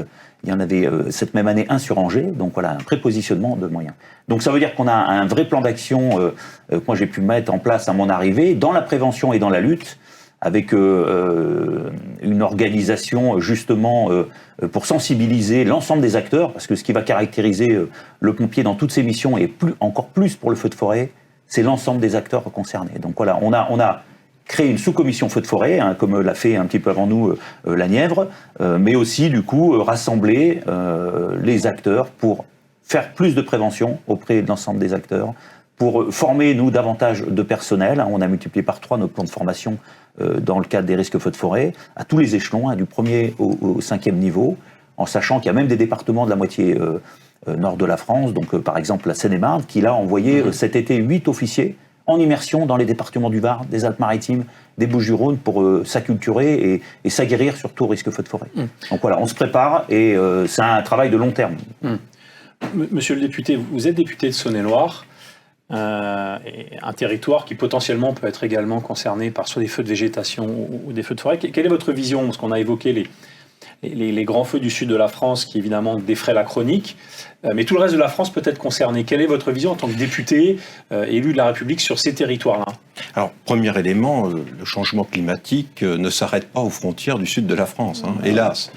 Il y en avait cette même année un sur Angers, donc voilà, un prépositionnement de moyens. Donc ça veut dire qu'on a un vrai plan d'action que moi j'ai pu mettre en place à mon arrivée, dans la prévention et dans la lutte, avec une organisation justement pour sensibiliser l'ensemble des acteurs, parce que ce qui va caractériser le pompier dans toutes ses missions, et encore plus pour le feu de forêt, c'est l'ensemble des acteurs concernés. Donc voilà, on a créé une sous-commission feu de forêt, comme l'a fait un petit peu avant nous la Nièvre, mais aussi du coup rassembler les acteurs pour faire plus de prévention auprès de l'ensemble des acteurs, pour former, nous, davantage de personnel. On a multiplié par 3 notre plan de formation dans le cadre des risques feux de forêt, à tous les échelons, du 1er au 5e niveau, en sachant qu'il y a même des départements de la moitié nord de la France, donc par exemple la Seine-et-Marne, qui là a envoyé cet été 8 officiers en immersion dans les départements du Var, des Alpes-Maritimes, des Bouches-du-Rhône, pour s'acculturer et s'aguerrir surtout au risque feu de forêt. Donc voilà, on se prépare et c'est un travail de long terme. Monsieur le député, vous êtes député de Saône-et-Loire, un territoire qui potentiellement peut être également concerné par soit des feux de végétation ou des feux de forêt. Quelle est votre vision? Parce qu'on a évoqué les grands feux du sud de la France qui évidemment défraient la chronique. mais tout le reste de la France peut être concerné. Quelle est votre vision en tant que député élu de la République sur ces territoires-là ? Alors, premier élément, le changement climatique ne s'arrête pas aux frontières du sud de la France, hein. Hélas.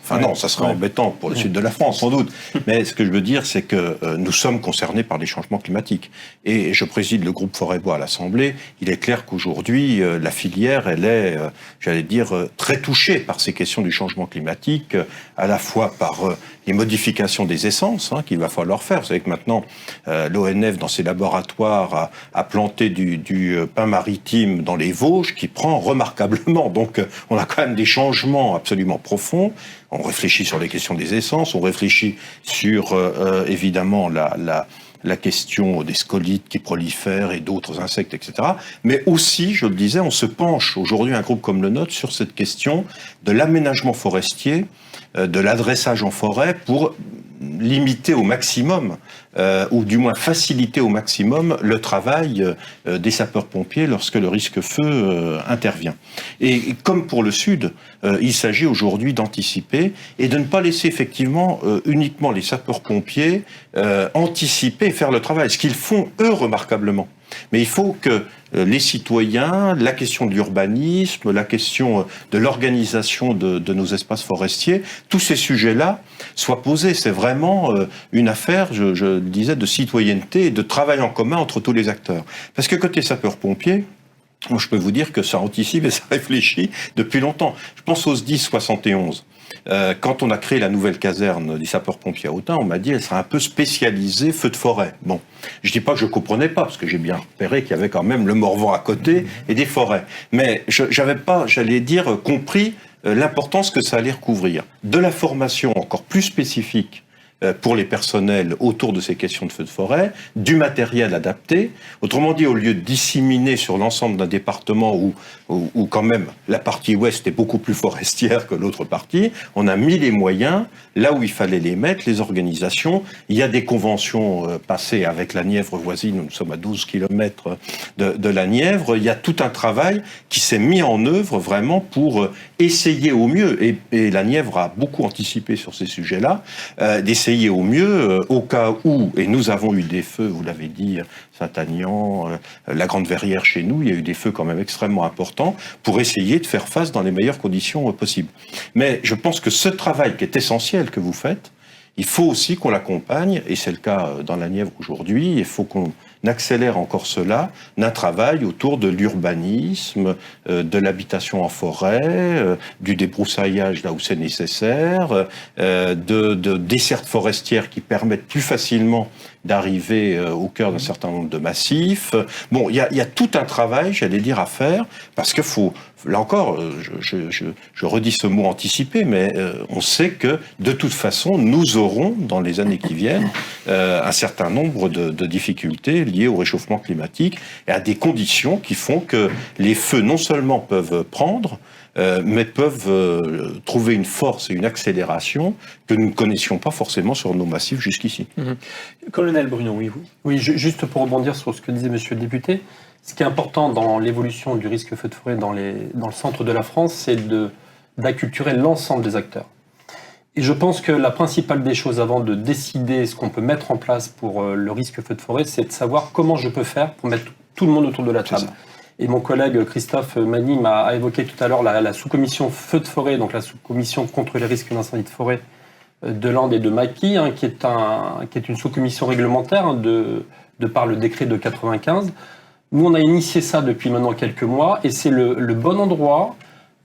Enfin non, ça serait embêtant pour le sud de la France, sans doute. Mais ce que je veux dire, c'est que nous sommes concernés par les changements climatiques. Et je préside le groupe Forêt-Bois à l'Assemblée. Il est clair qu'aujourd'hui, la filière, elle est, j'allais dire, très touchée par ces questions du changement climatique, à la fois par les modifications des essences qu'il va falloir faire. Vous savez que maintenant, l'ONF, dans ses laboratoires, a planté du pin maritime dans les Vosges qui prend remarquablement. Donc, on a quand même des changements absolument profonds. On réfléchit sur les questions des essences, on réfléchit sur, évidemment, la question des scolites qui prolifèrent et d'autres insectes, etc. Mais aussi, je le disais, on se penche aujourd'hui, un groupe comme le nôtre, sur cette question de l'aménagement forestier, de l'adressage en forêt pour limiter au maximum, ou du moins faciliter au maximum le travail des sapeurs-pompiers lorsque le risque-feu intervient. Et comme pour le Sud, il s'agit aujourd'hui d'anticiper et de ne pas laisser effectivement uniquement les sapeurs-pompiers anticiper et faire le travail, ce qu'ils font eux remarquablement. Mais il faut que les citoyens, la question de l'urbanisme, la question de l'organisation de nos espaces forestiers, tous ces sujets-là soient posés. C'est vraiment une affaire, je le disais, de citoyenneté et de travail en commun entre tous les acteurs. Parce que côté sapeurs-pompiers, moi, je peux vous dire que ça anticipe et ça réfléchit depuis longtemps. Je pense au SDIS 71. Quand on a créé la nouvelle caserne des sapeurs-pompiers à Autun, on m'a dit qu'elle serait un peu spécialisée feu de forêt. Bon, je dis pas que je comprenais pas, parce que j'ai bien repéré qu'il y avait quand même le Morvan à côté et des forêts. Mais j'avais pas, j'allais dire, compris l'importance que ça allait recouvrir. De la formation encore plus spécifique pour les personnels autour de ces questions de feux de forêt, du matériel adapté. Autrement dit, au lieu de disséminer sur l'ensemble d'un département où quand même la partie ouest est beaucoup plus forestière que l'autre partie, on a mis les moyens là où il fallait les mettre, les organisations. Il y a des conventions passées avec la Nièvre voisine, nous sommes à 12 km de la Nièvre. Il y a tout un travail qui s'est mis en œuvre vraiment pour essayer au mieux, et la Nièvre a beaucoup anticipé sur ces sujets-là, d'essayer au mieux, au cas où, et nous avons eu des feux, vous l'avez dit, Saint-Aignan, la Grande Verrière chez nous, il y a eu des feux quand même extrêmement importants pour essayer de faire face dans les meilleures conditions possibles. Mais je pense que ce travail qui est essentiel que vous faites, il faut aussi qu'on l'accompagne, et c'est le cas dans la Nièvre aujourd'hui, il faut qu'on accélère encore cela, d'un travail autour de l'urbanisme, de l'habitation en forêt, du débroussaillage là où c'est nécessaire, de dessertes forestières qui permettent plus facilement d'arriver au cœur d'un certain nombre de massifs. Bon, il y a tout un travail, j'allais dire, à faire, parce qu'il faut, là encore, je redis ce mot anticipé, mais on sait que, de toute façon, nous aurons, dans les années qui viennent, un certain nombre de difficultés liées au réchauffement climatique et à des conditions qui font que les feux, non seulement peuvent prendre, mais peuvent trouver une force et une accélération que nous ne connaissions pas forcément sur nos massifs jusqu'ici. Colonel Bruno, oui, vous. Oui, juste pour rebondir sur ce que disait Monsieur le député, ce qui est important dans l'évolution du risque feu de forêt dans le centre de la France, c'est d'acculturer l'ensemble des acteurs. Et je pense que la principale des choses avant de décider ce qu'on peut mettre en place pour le risque feu de forêt, c'est de savoir comment je peux faire pour mettre tout le monde autour de la table. Et mon collègue Christophe Magny a évoqué tout à l'heure la sous-commission feu de forêt, donc la sous-commission contre les risques d'incendie de forêt de Landes et de Maquis, qui est une sous-commission réglementaire de par le décret de 95. Nous, on a initié ça depuis maintenant quelques mois, et c'est le bon endroit,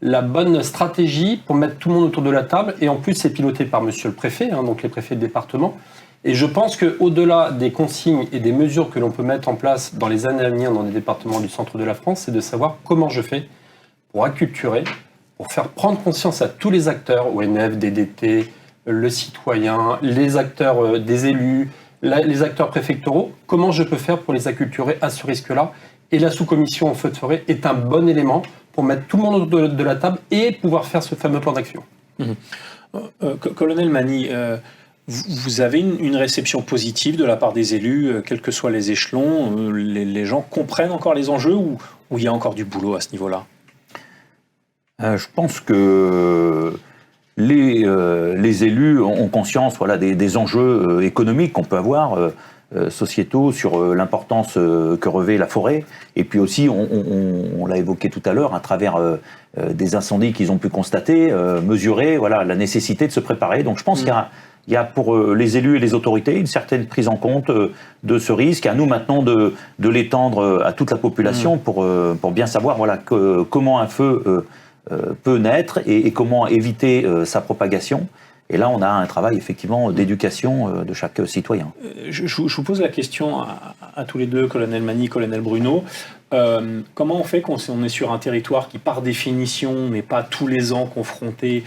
la bonne stratégie pour mettre tout le monde autour de la table. Et en plus, c'est piloté par monsieur le préfet, donc les préfets de département. Et je pense qu'au-delà des consignes et des mesures que l'on peut mettre en place dans les années à venir dans les départements du centre de la France, c'est de savoir comment je fais pour acculturer, pour faire prendre conscience à tous les acteurs, ONF, DDT, le citoyen, les acteurs des élus, les acteurs préfectoraux, comment je peux faire pour les acculturer à ce risque-là. Et la sous-commission en feu de forêt est un bon élément pour mettre tout le monde autour de la table et pouvoir faire ce fameux plan d'action. Colonel Magny, vous avez une réception positive de la part des élus, quels que soient les échelons, les gens comprennent encore les enjeux ou il y a encore du boulot à ce niveau-là ? Je pense que les élus ont conscience des enjeux économiques qu'on peut avoir, sociétaux, sur l'importance que revêt la forêt. Et puis aussi, on l'a évoqué tout à l'heure, à travers des incendies qu'ils ont pu constater, mesurer la nécessité de se préparer. Donc je pense qu'il y a pour les élus et les autorités une certaine prise en compte de ce risque. À nous maintenant de l'étendre à toute la population pour bien savoir comment un feu peut naître et comment éviter sa propagation. Et là, on a un travail effectivement d'éducation de chaque citoyen. Je vous pose la question à tous les deux, colonel Magny, colonel Bruno. Comment on fait quand on est sur un territoire qui, par définition, n'est pas tous les ans confronté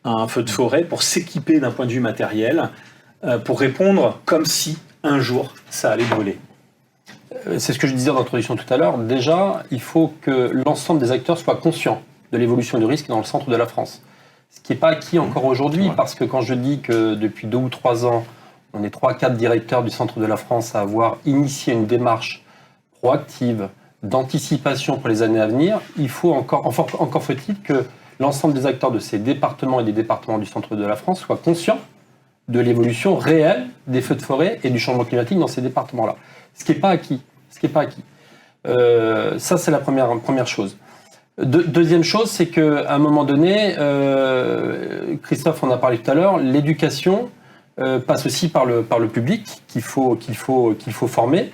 à un feu de forêt, pour s'équiper d'un point de vue matériel, pour répondre comme si un jour ça allait brûler? C'est ce que je disais en introduction tout à l'heure. Déjà, il faut que l'ensemble des acteurs soient conscients de l'évolution du risque dans le centre de la France. Ce qui n'est pas acquis encore aujourd'hui, parce que quand je dis que depuis 2 ou 3 ans, on est 3-4 directeurs du centre de la France à avoir initié une démarche proactive d'anticipation pour les années à venir, il faut encore faut-il que l'ensemble des acteurs de ces départements et des départements du centre de la France soient conscients de l'évolution réelle des feux de forêt et du changement climatique dans ces départements-là. Ce qui n'est pas acquis. Ça, c'est la première chose. Deuxième chose, c'est qu'à un moment donné, Christophe en a parlé tout à l'heure, l'éducation passe aussi par le public qu'il faut former.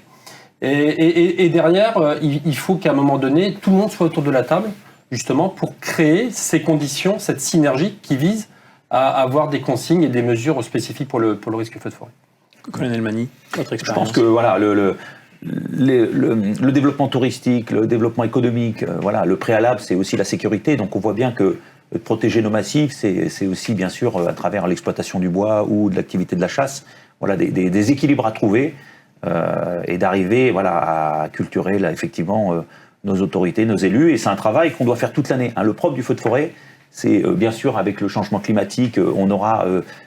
Et derrière, il faut qu'à un moment donné, tout le monde soit autour de la table, justement, pour créer ces conditions, cette synergie qui vise à avoir des consignes et des mesures spécifiques pour le risque feu de forêt. Colonel Magny, votre expérience. Je pense que le développement touristique, le développement économique, le préalable, c'est aussi la sécurité. Donc on voit bien que protéger nos massifs, c'est aussi bien sûr à travers l'exploitation du bois ou de l'activité de la chasse, des équilibres à trouver et d'arriver à culturer effectivement nos autorités, nos élus. Et c'est un travail qu'on doit faire toute l'année. Le propre du feu de forêt, c'est bien sûr avec le changement climatique, on aura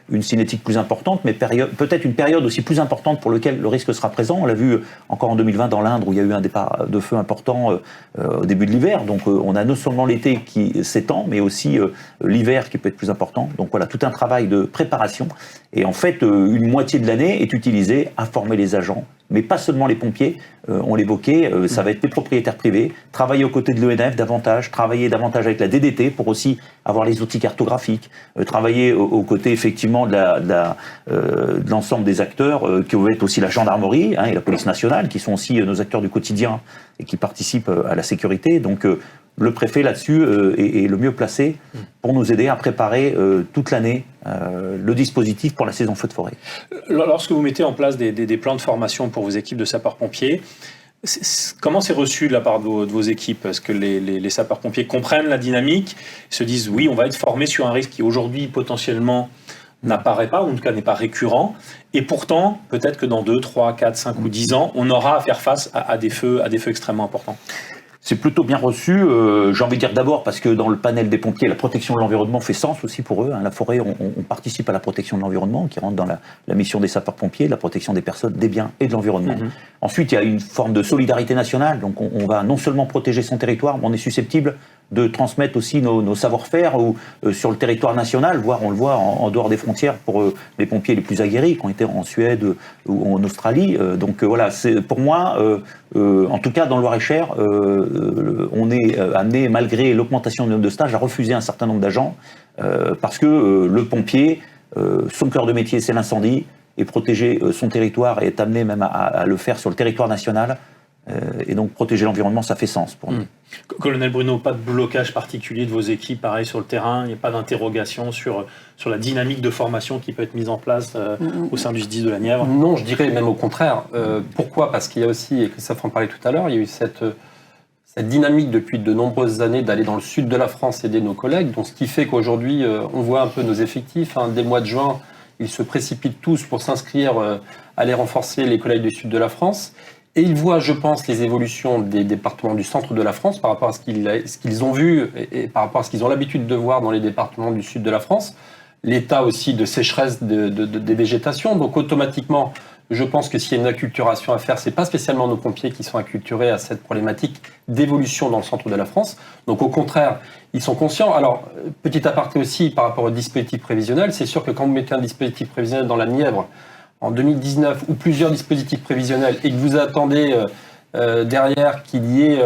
une cinétique plus importante, mais peut-être une période aussi plus importante pour laquelle le risque sera présent. On l'a vu encore en 2020 dans l'Indre où il y a eu un départ de feu important au début de l'hiver. Donc on a non seulement l'été qui s'étend, mais aussi l'hiver qui peut être plus important. Donc voilà, tout un travail de préparation. Et en fait, une moitié de l'année est utilisée à former les agents, mais pas seulement les pompiers, on l'évoquait, ça va être les propriétaires privés, travailler aux côtés de l'ONF davantage, travailler davantage avec la DDT pour aussi avoir les outils cartographiques, travailler aux côtés effectivement de l'ensemble des acteurs, qui vont être aussi la gendarmerie et la police nationale, qui sont aussi nos acteurs du quotidien et qui participent à la sécurité. Donc le préfet là-dessus est le mieux placé pour nous aider à préparer toute l'année le dispositif pour la saison feu de forêt. Lorsque vous mettez en place des plans de formation pour vos équipes de sapeurs-pompiers, comment c'est reçu de la part de vos équipes? Est-ce que les sapeurs-pompiers comprennent la dynamique, se disent oui, on va être formé sur un risque qui aujourd'hui potentiellement n'apparaît pas, ou en tout cas n'est pas récurrent, et pourtant peut-être que dans 2, 3, 4, 5 ou 10 ans, on aura à faire face à des feux extrêmement importants? C'est plutôt bien reçu, j'ai envie de dire d'abord parce que dans le panel des pompiers, la protection de l'environnement fait sens aussi pour eux. La forêt, on participe à la protection de l'environnement, qui rentre dans la mission des sapeurs-pompiers, la protection des personnes, des biens et de l'environnement. Ensuite, il y a une forme de solidarité nationale, donc on va non seulement protéger son territoire, mais on est susceptible de transmettre aussi nos savoir-faire sur le territoire national, voire on le voit en dehors des frontières pour les pompiers les plus aguerris qui ont été en Suède ou en Australie. Donc voilà, c'est pour moi, en tout cas dans le Loir-et-Cher, on est amené, malgré l'augmentation du nombre de stages, à refuser un certain nombre d'agents parce que le pompier, son cœur de métier, c'est l'incendie, et protéger son territoire et est amené même à le faire sur le territoire national. Et donc protéger l'environnement, ça fait sens pour nous. Colonel Bruno, pas de blocage particulier de vos équipes, pareil sur le terrain, il n'y a pas d'interrogation sur la dynamique de formation qui peut être mise en place au sein du SDIS de la Nièvre? Non, je dirais même au contraire. Pourquoi? Parce qu'il y a aussi, et Christophe en parlait tout à l'heure, il y a eu cette dynamique depuis de nombreuses années d'aller dans le sud de la France aider nos collègues, donc ce qui fait qu'aujourd'hui, on voit un peu nos effectifs. Dès le mois de juin, ils se précipitent tous pour s'inscrire, aller renforcer les collègues du sud de la France. Et ils voient, je pense, les évolutions des départements du centre de la France par rapport à ce qu'ils ont vu et par rapport à ce qu'ils ont l'habitude de voir dans les départements du sud de la France. l'état aussi de sécheresse des végétations. Donc automatiquement, je pense que s'il y a une acculturation à faire, c'est pas spécialement nos pompiers qui sont acculturés à cette problématique d'évolution dans le centre de la France. Donc au contraire, ils sont conscients. Alors, petit aparté aussi par rapport au dispositif prévisionnel, c'est sûr que quand vous mettez un dispositif prévisionnel dans la Nièvre en 2019 ou plusieurs dispositifs prévisionnels et que vous attendez derrière qu'il y ait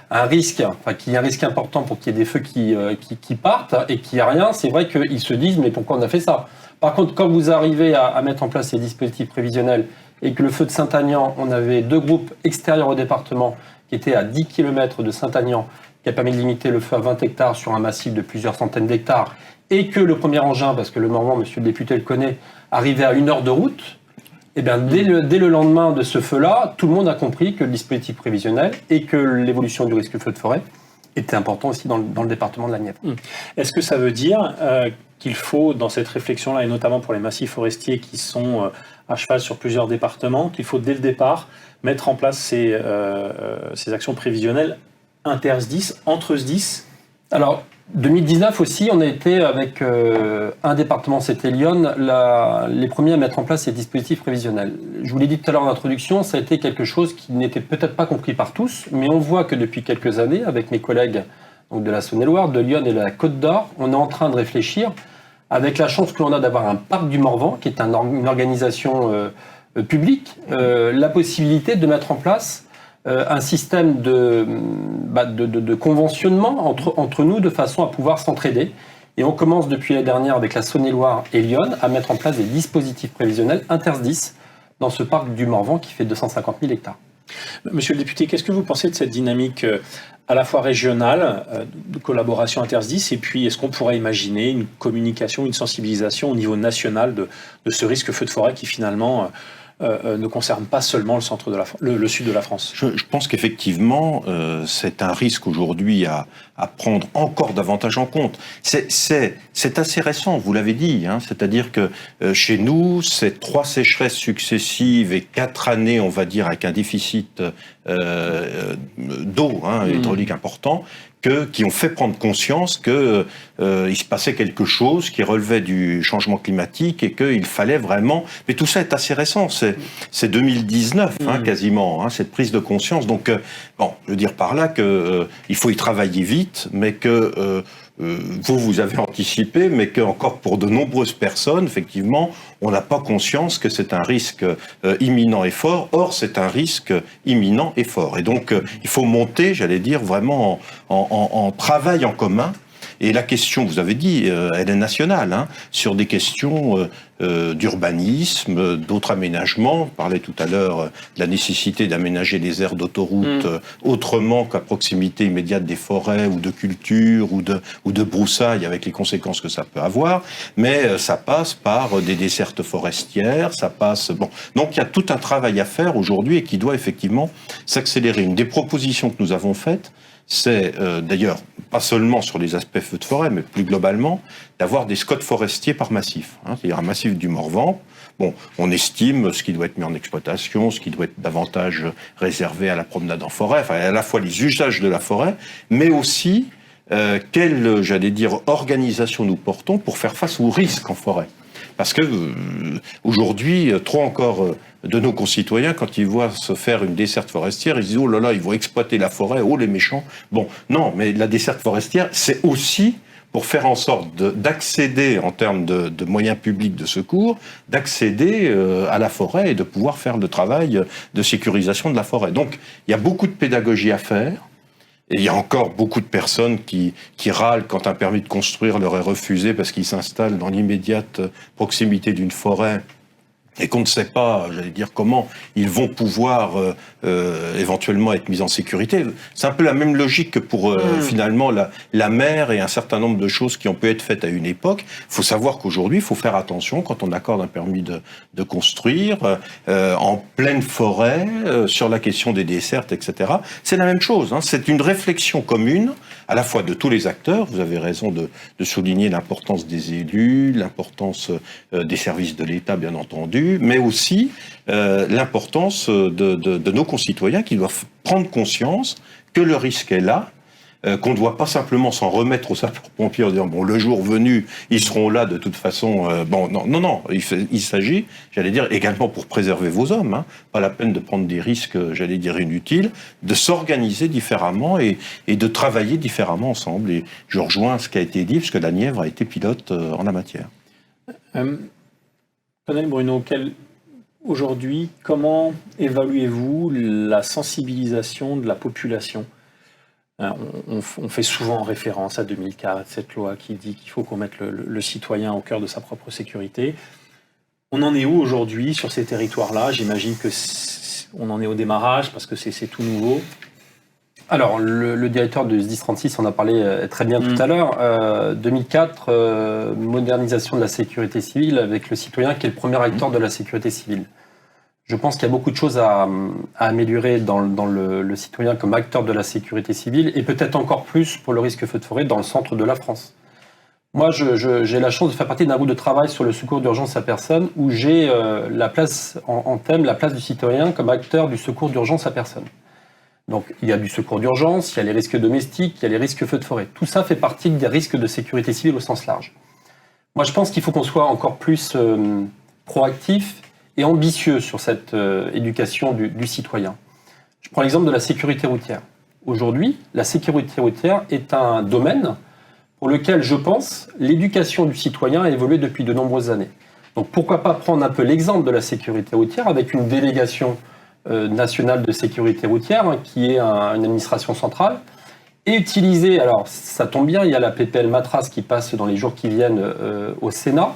un risque, enfin qu'il y ait un risque important pour qu'il y ait des feux qui partent et qu'il n'y a rien, c'est vrai qu'ils se disent mais pourquoi on a fait ça ? Par contre, quand vous arrivez à mettre en place ces dispositifs prévisionnels et que le feu de Saint-Aignan, on avait 2 groupes extérieurs au département qui étaient à 10 km de Saint-Aignan, qui a permis de limiter le feu à 20 hectares sur un massif de plusieurs centaines d'hectares, et que le premier engin, parce que le Morvan, monsieur le député le connaît, arrivait à 1 heure de route, eh bien, dès le lendemain de ce feu-là, tout le monde a compris que le dispositif prévisionnel et que l'évolution du risque feu de forêt était important aussi dans le département de la Nièvre. Est-ce que ça veut dire qu'il faut, dans cette réflexion-là, et notamment pour les massifs forestiers qui sont à cheval sur plusieurs départements, qu'il faut dès le départ mettre en place ces actions prévisionnelles inter-SDIS, entre SDIS? Alors, 2019 aussi, on a été avec un département, c'était Lyon, les premiers à mettre en place ces dispositifs prévisionnels. Je vous l'ai dit tout à l'heure en introduction, ça a été quelque chose qui n'était peut-être pas compris par tous, mais on voit que depuis quelques années, avec mes collègues donc de la Saône-et-Loire, de Lyon et de la Côte d'Or, on est en train de réfléchir, avec la chance que l'on a d'avoir un parc du Morvan, qui est une organisation publique, la possibilité de mettre en place un système de conventionnement entre nous de façon à pouvoir s'entraider. Et on commence depuis l'année dernière avec la Saône-et-Loire et Lyon à mettre en place des dispositifs prévisionnels inter-SDIS dans ce parc du Morvan qui fait 250 000 hectares. Monsieur le député, qu'est-ce que vous pensez de cette dynamique à la fois régionale, de collaboration inter-SDIS, et puis est-ce qu'on pourrait imaginer une communication, une sensibilisation au niveau national de ce risque feu de forêt qui finalement ne concerne pas seulement le sud de la France? Je pense qu'effectivement, c'est un risque aujourd'hui à prendre encore davantage en compte. C'est assez récent, vous l'avez dit, hein, c'est-à-dire que chez nous, c'est 3 sécheresses successives et 4 années, on va dire, avec un déficit d'eau hydraulique important, qui ont fait prendre conscience que il se passait quelque chose qui relevait du changement climatique et qu'il fallait vraiment... Mais tout ça est assez récent, c'est 2019 quasiment, cette prise de conscience. Donc, je veux dire par là qu'il faut y travailler vite, mais que vous avez anticipé, mais qu'encore pour de nombreuses personnes, effectivement, on n'a pas conscience que c'est un risque imminent et fort. Or, c'est un risque imminent et fort. Et donc, il faut monter, j'allais dire, vraiment en travail en commun. Et la question, vous avez dit, elle est nationale, sur des questions d'urbanisme, d'autres aménagements. On parlait tout à l'heure de la nécessité d'aménager les aires d'autoroute autrement qu'à proximité immédiate des forêts ou de cultures ou de broussailles, avec les conséquences que ça peut avoir. Mais ça passe par des dessertes forestières, ça passe... Donc il y a tout un travail à faire aujourd'hui et qui doit effectivement s'accélérer. Une des propositions que nous avons faites, c'est d'ailleurs pas seulement sur les aspects feux de forêt, mais plus globalement, d'avoir des scots forestiers par massif. C'est-à-dire un massif du Morvan. On estime ce qui doit être mis en exploitation, ce qui doit être davantage réservé à la promenade en forêt, enfin à la fois les usages de la forêt, mais aussi quelle, j'allais dire, organisation nous portons pour faire face aux risques en forêt. Parce que aujourd'hui, trop encore de nos concitoyens, quand ils voient se faire une desserte forestière, ils disent « Oh là là, ils vont exploiter la forêt, oh les méchants ». Non, mais la desserte forestière, c'est aussi pour faire en sorte d'accéder, en termes de moyens publics de secours, d'accéder à la forêt et de pouvoir faire le travail de sécurisation de la forêt. Donc, il y a beaucoup de pédagogie à faire. Et il y a encore beaucoup de personnes qui râlent quand un permis de construire leur est refusé parce qu'ils s'installent dans l'immédiate proximité d'une forêt et qu'on ne sait pas, j'allais dire, comment ils vont pouvoir éventuellement être mis en sécurité. C'est un peu la même logique que pour finalement la mer et un certain nombre de choses qui ont pu être faites à une époque. Il faut savoir qu'aujourd'hui, il faut faire attention quand on accorde un permis de construire en pleine forêt, sur la question des dessertes, etc. C'est la même chose. C'est une réflexion commune, à la fois de tous les acteurs. Vous avez raison de souligner l'importance des élus, l'importance des services de l'État, bien entendu, mais aussi l'importance de nos concitoyens qui doivent prendre conscience que le risque est là, qu'on ne doit pas simplement s'en remettre aux sapeurs-pompiers en disant bon, le jour venu, ils seront là de toute façon. Non. Il s'agit, j'allais dire, également pour préserver vos hommes. Hein, pas la peine de prendre des risques, j'allais dire, inutiles, de s'organiser différemment et de travailler différemment ensemble. Et je rejoins ce qui a été dit, puisque la Nièvre a été pilote en la matière. Colonel Bruno, aujourd'hui, comment évaluez-vous la sensibilisation de la population ? On fait souvent référence à 2004, cette loi qui dit qu'il faut qu'on mette le citoyen au cœur de sa propre sécurité. On en est où aujourd'hui sur ces territoires-là ? J'imagine qu'on en est au démarrage parce que c'est tout nouveau. Alors, le directeur de SDIS 36 en a parlé très bien tout à l'heure. 2004, modernisation de la sécurité civile avec le citoyen qui est le premier acteur de la sécurité civile. Je pense qu'il y a beaucoup de choses à améliorer dans le citoyen comme acteur de la sécurité civile et peut-être encore plus pour le risque feu de forêt dans le centre de la France. Moi, j'ai la chance de faire partie d'un groupe de travail sur le secours d'urgence à personne où j'ai la place en thème, la place du citoyen comme acteur du secours d'urgence à personne. Donc, il y a du secours d'urgence, il y a les risques domestiques, il y a les risques feu de forêt. Tout ça fait partie des risques de sécurité civile au sens large. Moi, je pense qu'il faut qu'on soit encore plus proactif et ambitieux sur cette éducation du citoyen. Je prends l'exemple de la sécurité routière. Aujourd'hui, la sécurité routière est un domaine pour lequel, je pense, l'éducation du citoyen a évolué depuis de nombreuses années. Donc pourquoi pas prendre un peu l'exemple de la sécurité routière avec une délégation nationale de sécurité routière, hein, qui est une administration centrale, et utiliser, alors ça tombe bien, il y a la PPL Matras qui passe dans les jours qui viennent au Sénat,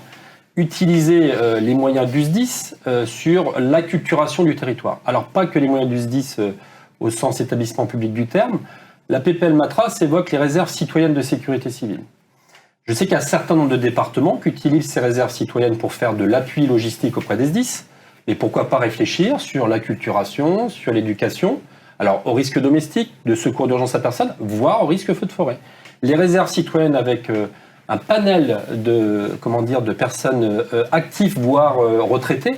utiliser les moyens du SDIS sur l'acculturation du territoire. Alors pas que les moyens du SDIS au sens établissement public du terme, la PPL Matras évoque les réserves citoyennes de sécurité civile. Je sais qu'il y a un certain nombre de départements qui utilisent ces réserves citoyennes pour faire de l'appui logistique auprès des SDIS, et pourquoi pas réfléchir sur l'acculturation, sur l'éducation, alors au risque domestique, de secours d'urgence à personne, voire au risque feu de forêt. Les réserves citoyennes avec un panel de personnes actives, voire retraitées,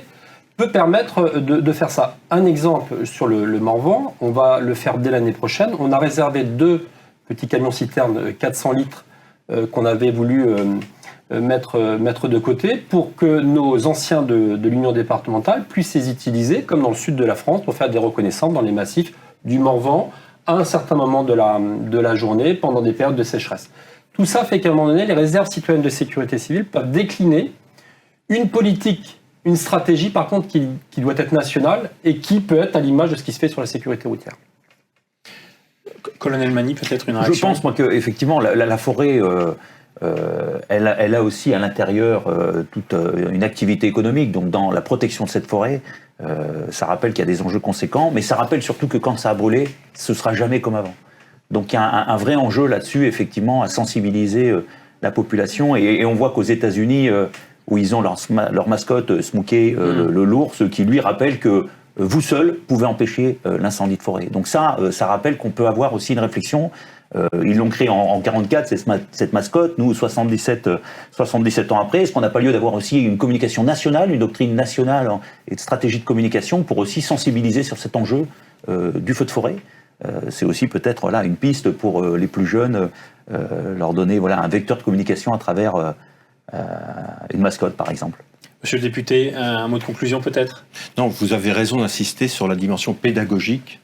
peut permettre de faire ça. Un exemple sur le Morvan, on va le faire dès l'année prochaine. On a réservé 2 petits camions-citernes 400 litres qu'on avait voulu mettre de côté pour que nos anciens de l'Union départementale puissent les utiliser, comme dans le sud de la France, pour faire des reconnaissances dans les massifs du Morvan à un certain moment de la journée, pendant des périodes de sécheresse. Tout ça fait qu'à un moment donné, les réserves citoyennes de sécurité civile peuvent décliner une politique, une stratégie, par contre, qui doit être nationale et qui peut être à l'image de ce qui se fait sur la sécurité routière. Colonel Magny, peut-être une réaction ? Je pense, moi, qu'effectivement, la forêt, elle a aussi à l'intérieur toute une activité économique. Donc, dans la protection de cette forêt, ça rappelle qu'il y a des enjeux conséquents, mais ça rappelle surtout que quand ça a brûlé, ce ne sera jamais comme avant. Donc, il y a un vrai enjeu là-dessus, effectivement, à sensibiliser la population. Et on voit qu'aux États-Unis, où ils ont leur mascotte Smokey, l'ours, qui lui rappelle que vous seul pouvez empêcher l'incendie de forêt. Donc ça rappelle qu'on peut avoir aussi une réflexion. Ils l'ont créé en 44, cette mascotte. Nous, 77 ans après, est-ce qu'on n'a pas lieu d'avoir aussi une communication nationale, une doctrine nationale et une stratégie de communication pour aussi sensibiliser sur cet enjeu du feu de forêt ? C'est aussi peut-être là une piste pour les plus jeunes, leur donner un vecteur de communication à travers une mascotte, par exemple. Monsieur le député, un mot de conclusion peut-être ? Non, vous avez raison d'insister sur la dimension pédagogique,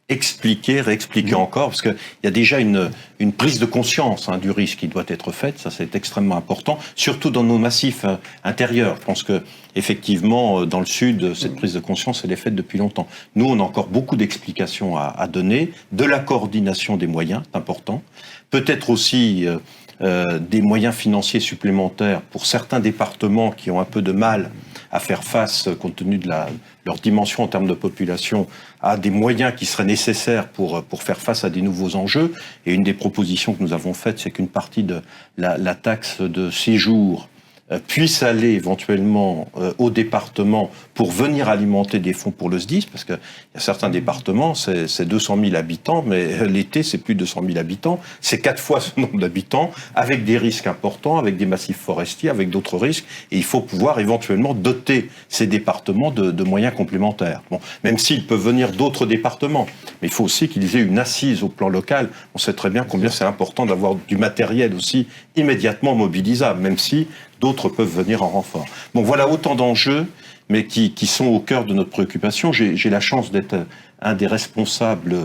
expliquer, réexpliquer encore, parce qu'il y a déjà une prise de conscience du risque qui doit être faite, ça c'est extrêmement important, surtout dans nos massifs intérieurs. Je pense que effectivement, dans le sud, cette prise de conscience, elle est faite depuis longtemps. Nous, on a encore beaucoup d'explications à donner, de la coordination des moyens, c'est important, peut-être aussi des moyens financiers supplémentaires pour certains départements qui ont un peu de mal à faire face, compte tenu de leur dimension en termes de population, à des moyens qui seraient nécessaires pour faire face à des nouveaux enjeux. Et une des propositions que nous avons faites, c'est qu'une partie de la taxe de séjour puisse aller éventuellement au département pour venir alimenter des fonds pour le SDIS, parce qu'il y a certains départements, c'est 200 000 habitants, mais l'été, c'est plus de 200 000 habitants, c'est 4 fois ce nombre d'habitants, avec des risques importants, avec des massifs forestiers, avec d'autres risques, et il faut pouvoir éventuellement doter ces départements de moyens complémentaires. Bon, même s'ils peuvent venir d'autres départements, mais il faut aussi qu'ils aient une assise au plan local. On sait très bien combien c'est important d'avoir du matériel aussi immédiatement mobilisable, même si d'autres peuvent venir en renfort. Donc voilà autant d'enjeux, mais qui sont au cœur de notre préoccupation. J'ai la chance d'être un des responsables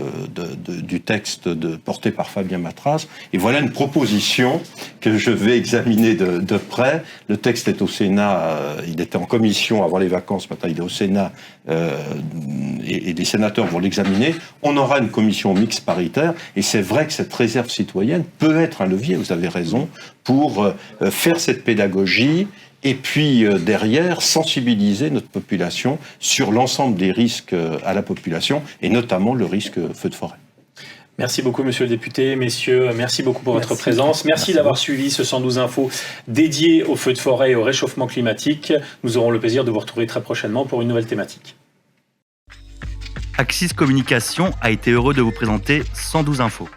du texte porté par Fabien Matras. Et voilà une proposition que je vais examiner de près. Le texte est au Sénat, il était en commission avant les vacances, maintenant il est au Sénat, et les sénateurs vont l'examiner. On aura une commission mixte paritaire, et c'est vrai que cette réserve citoyenne peut être un levier, vous avez raison, pour faire cette pédagogie, et puis derrière, sensibiliser notre population sur l'ensemble des risques à la population, et notamment le risque feu de forêt. Merci beaucoup, monsieur le député. Messieurs, merci beaucoup pour votre présence. Merci d'avoir suivi ce 112 Info dédié aux feux de forêt et au réchauffement climatique. Nous aurons le plaisir de vous retrouver très prochainement pour une nouvelle thématique. Axis Communication a été heureux de vous présenter 112 Info.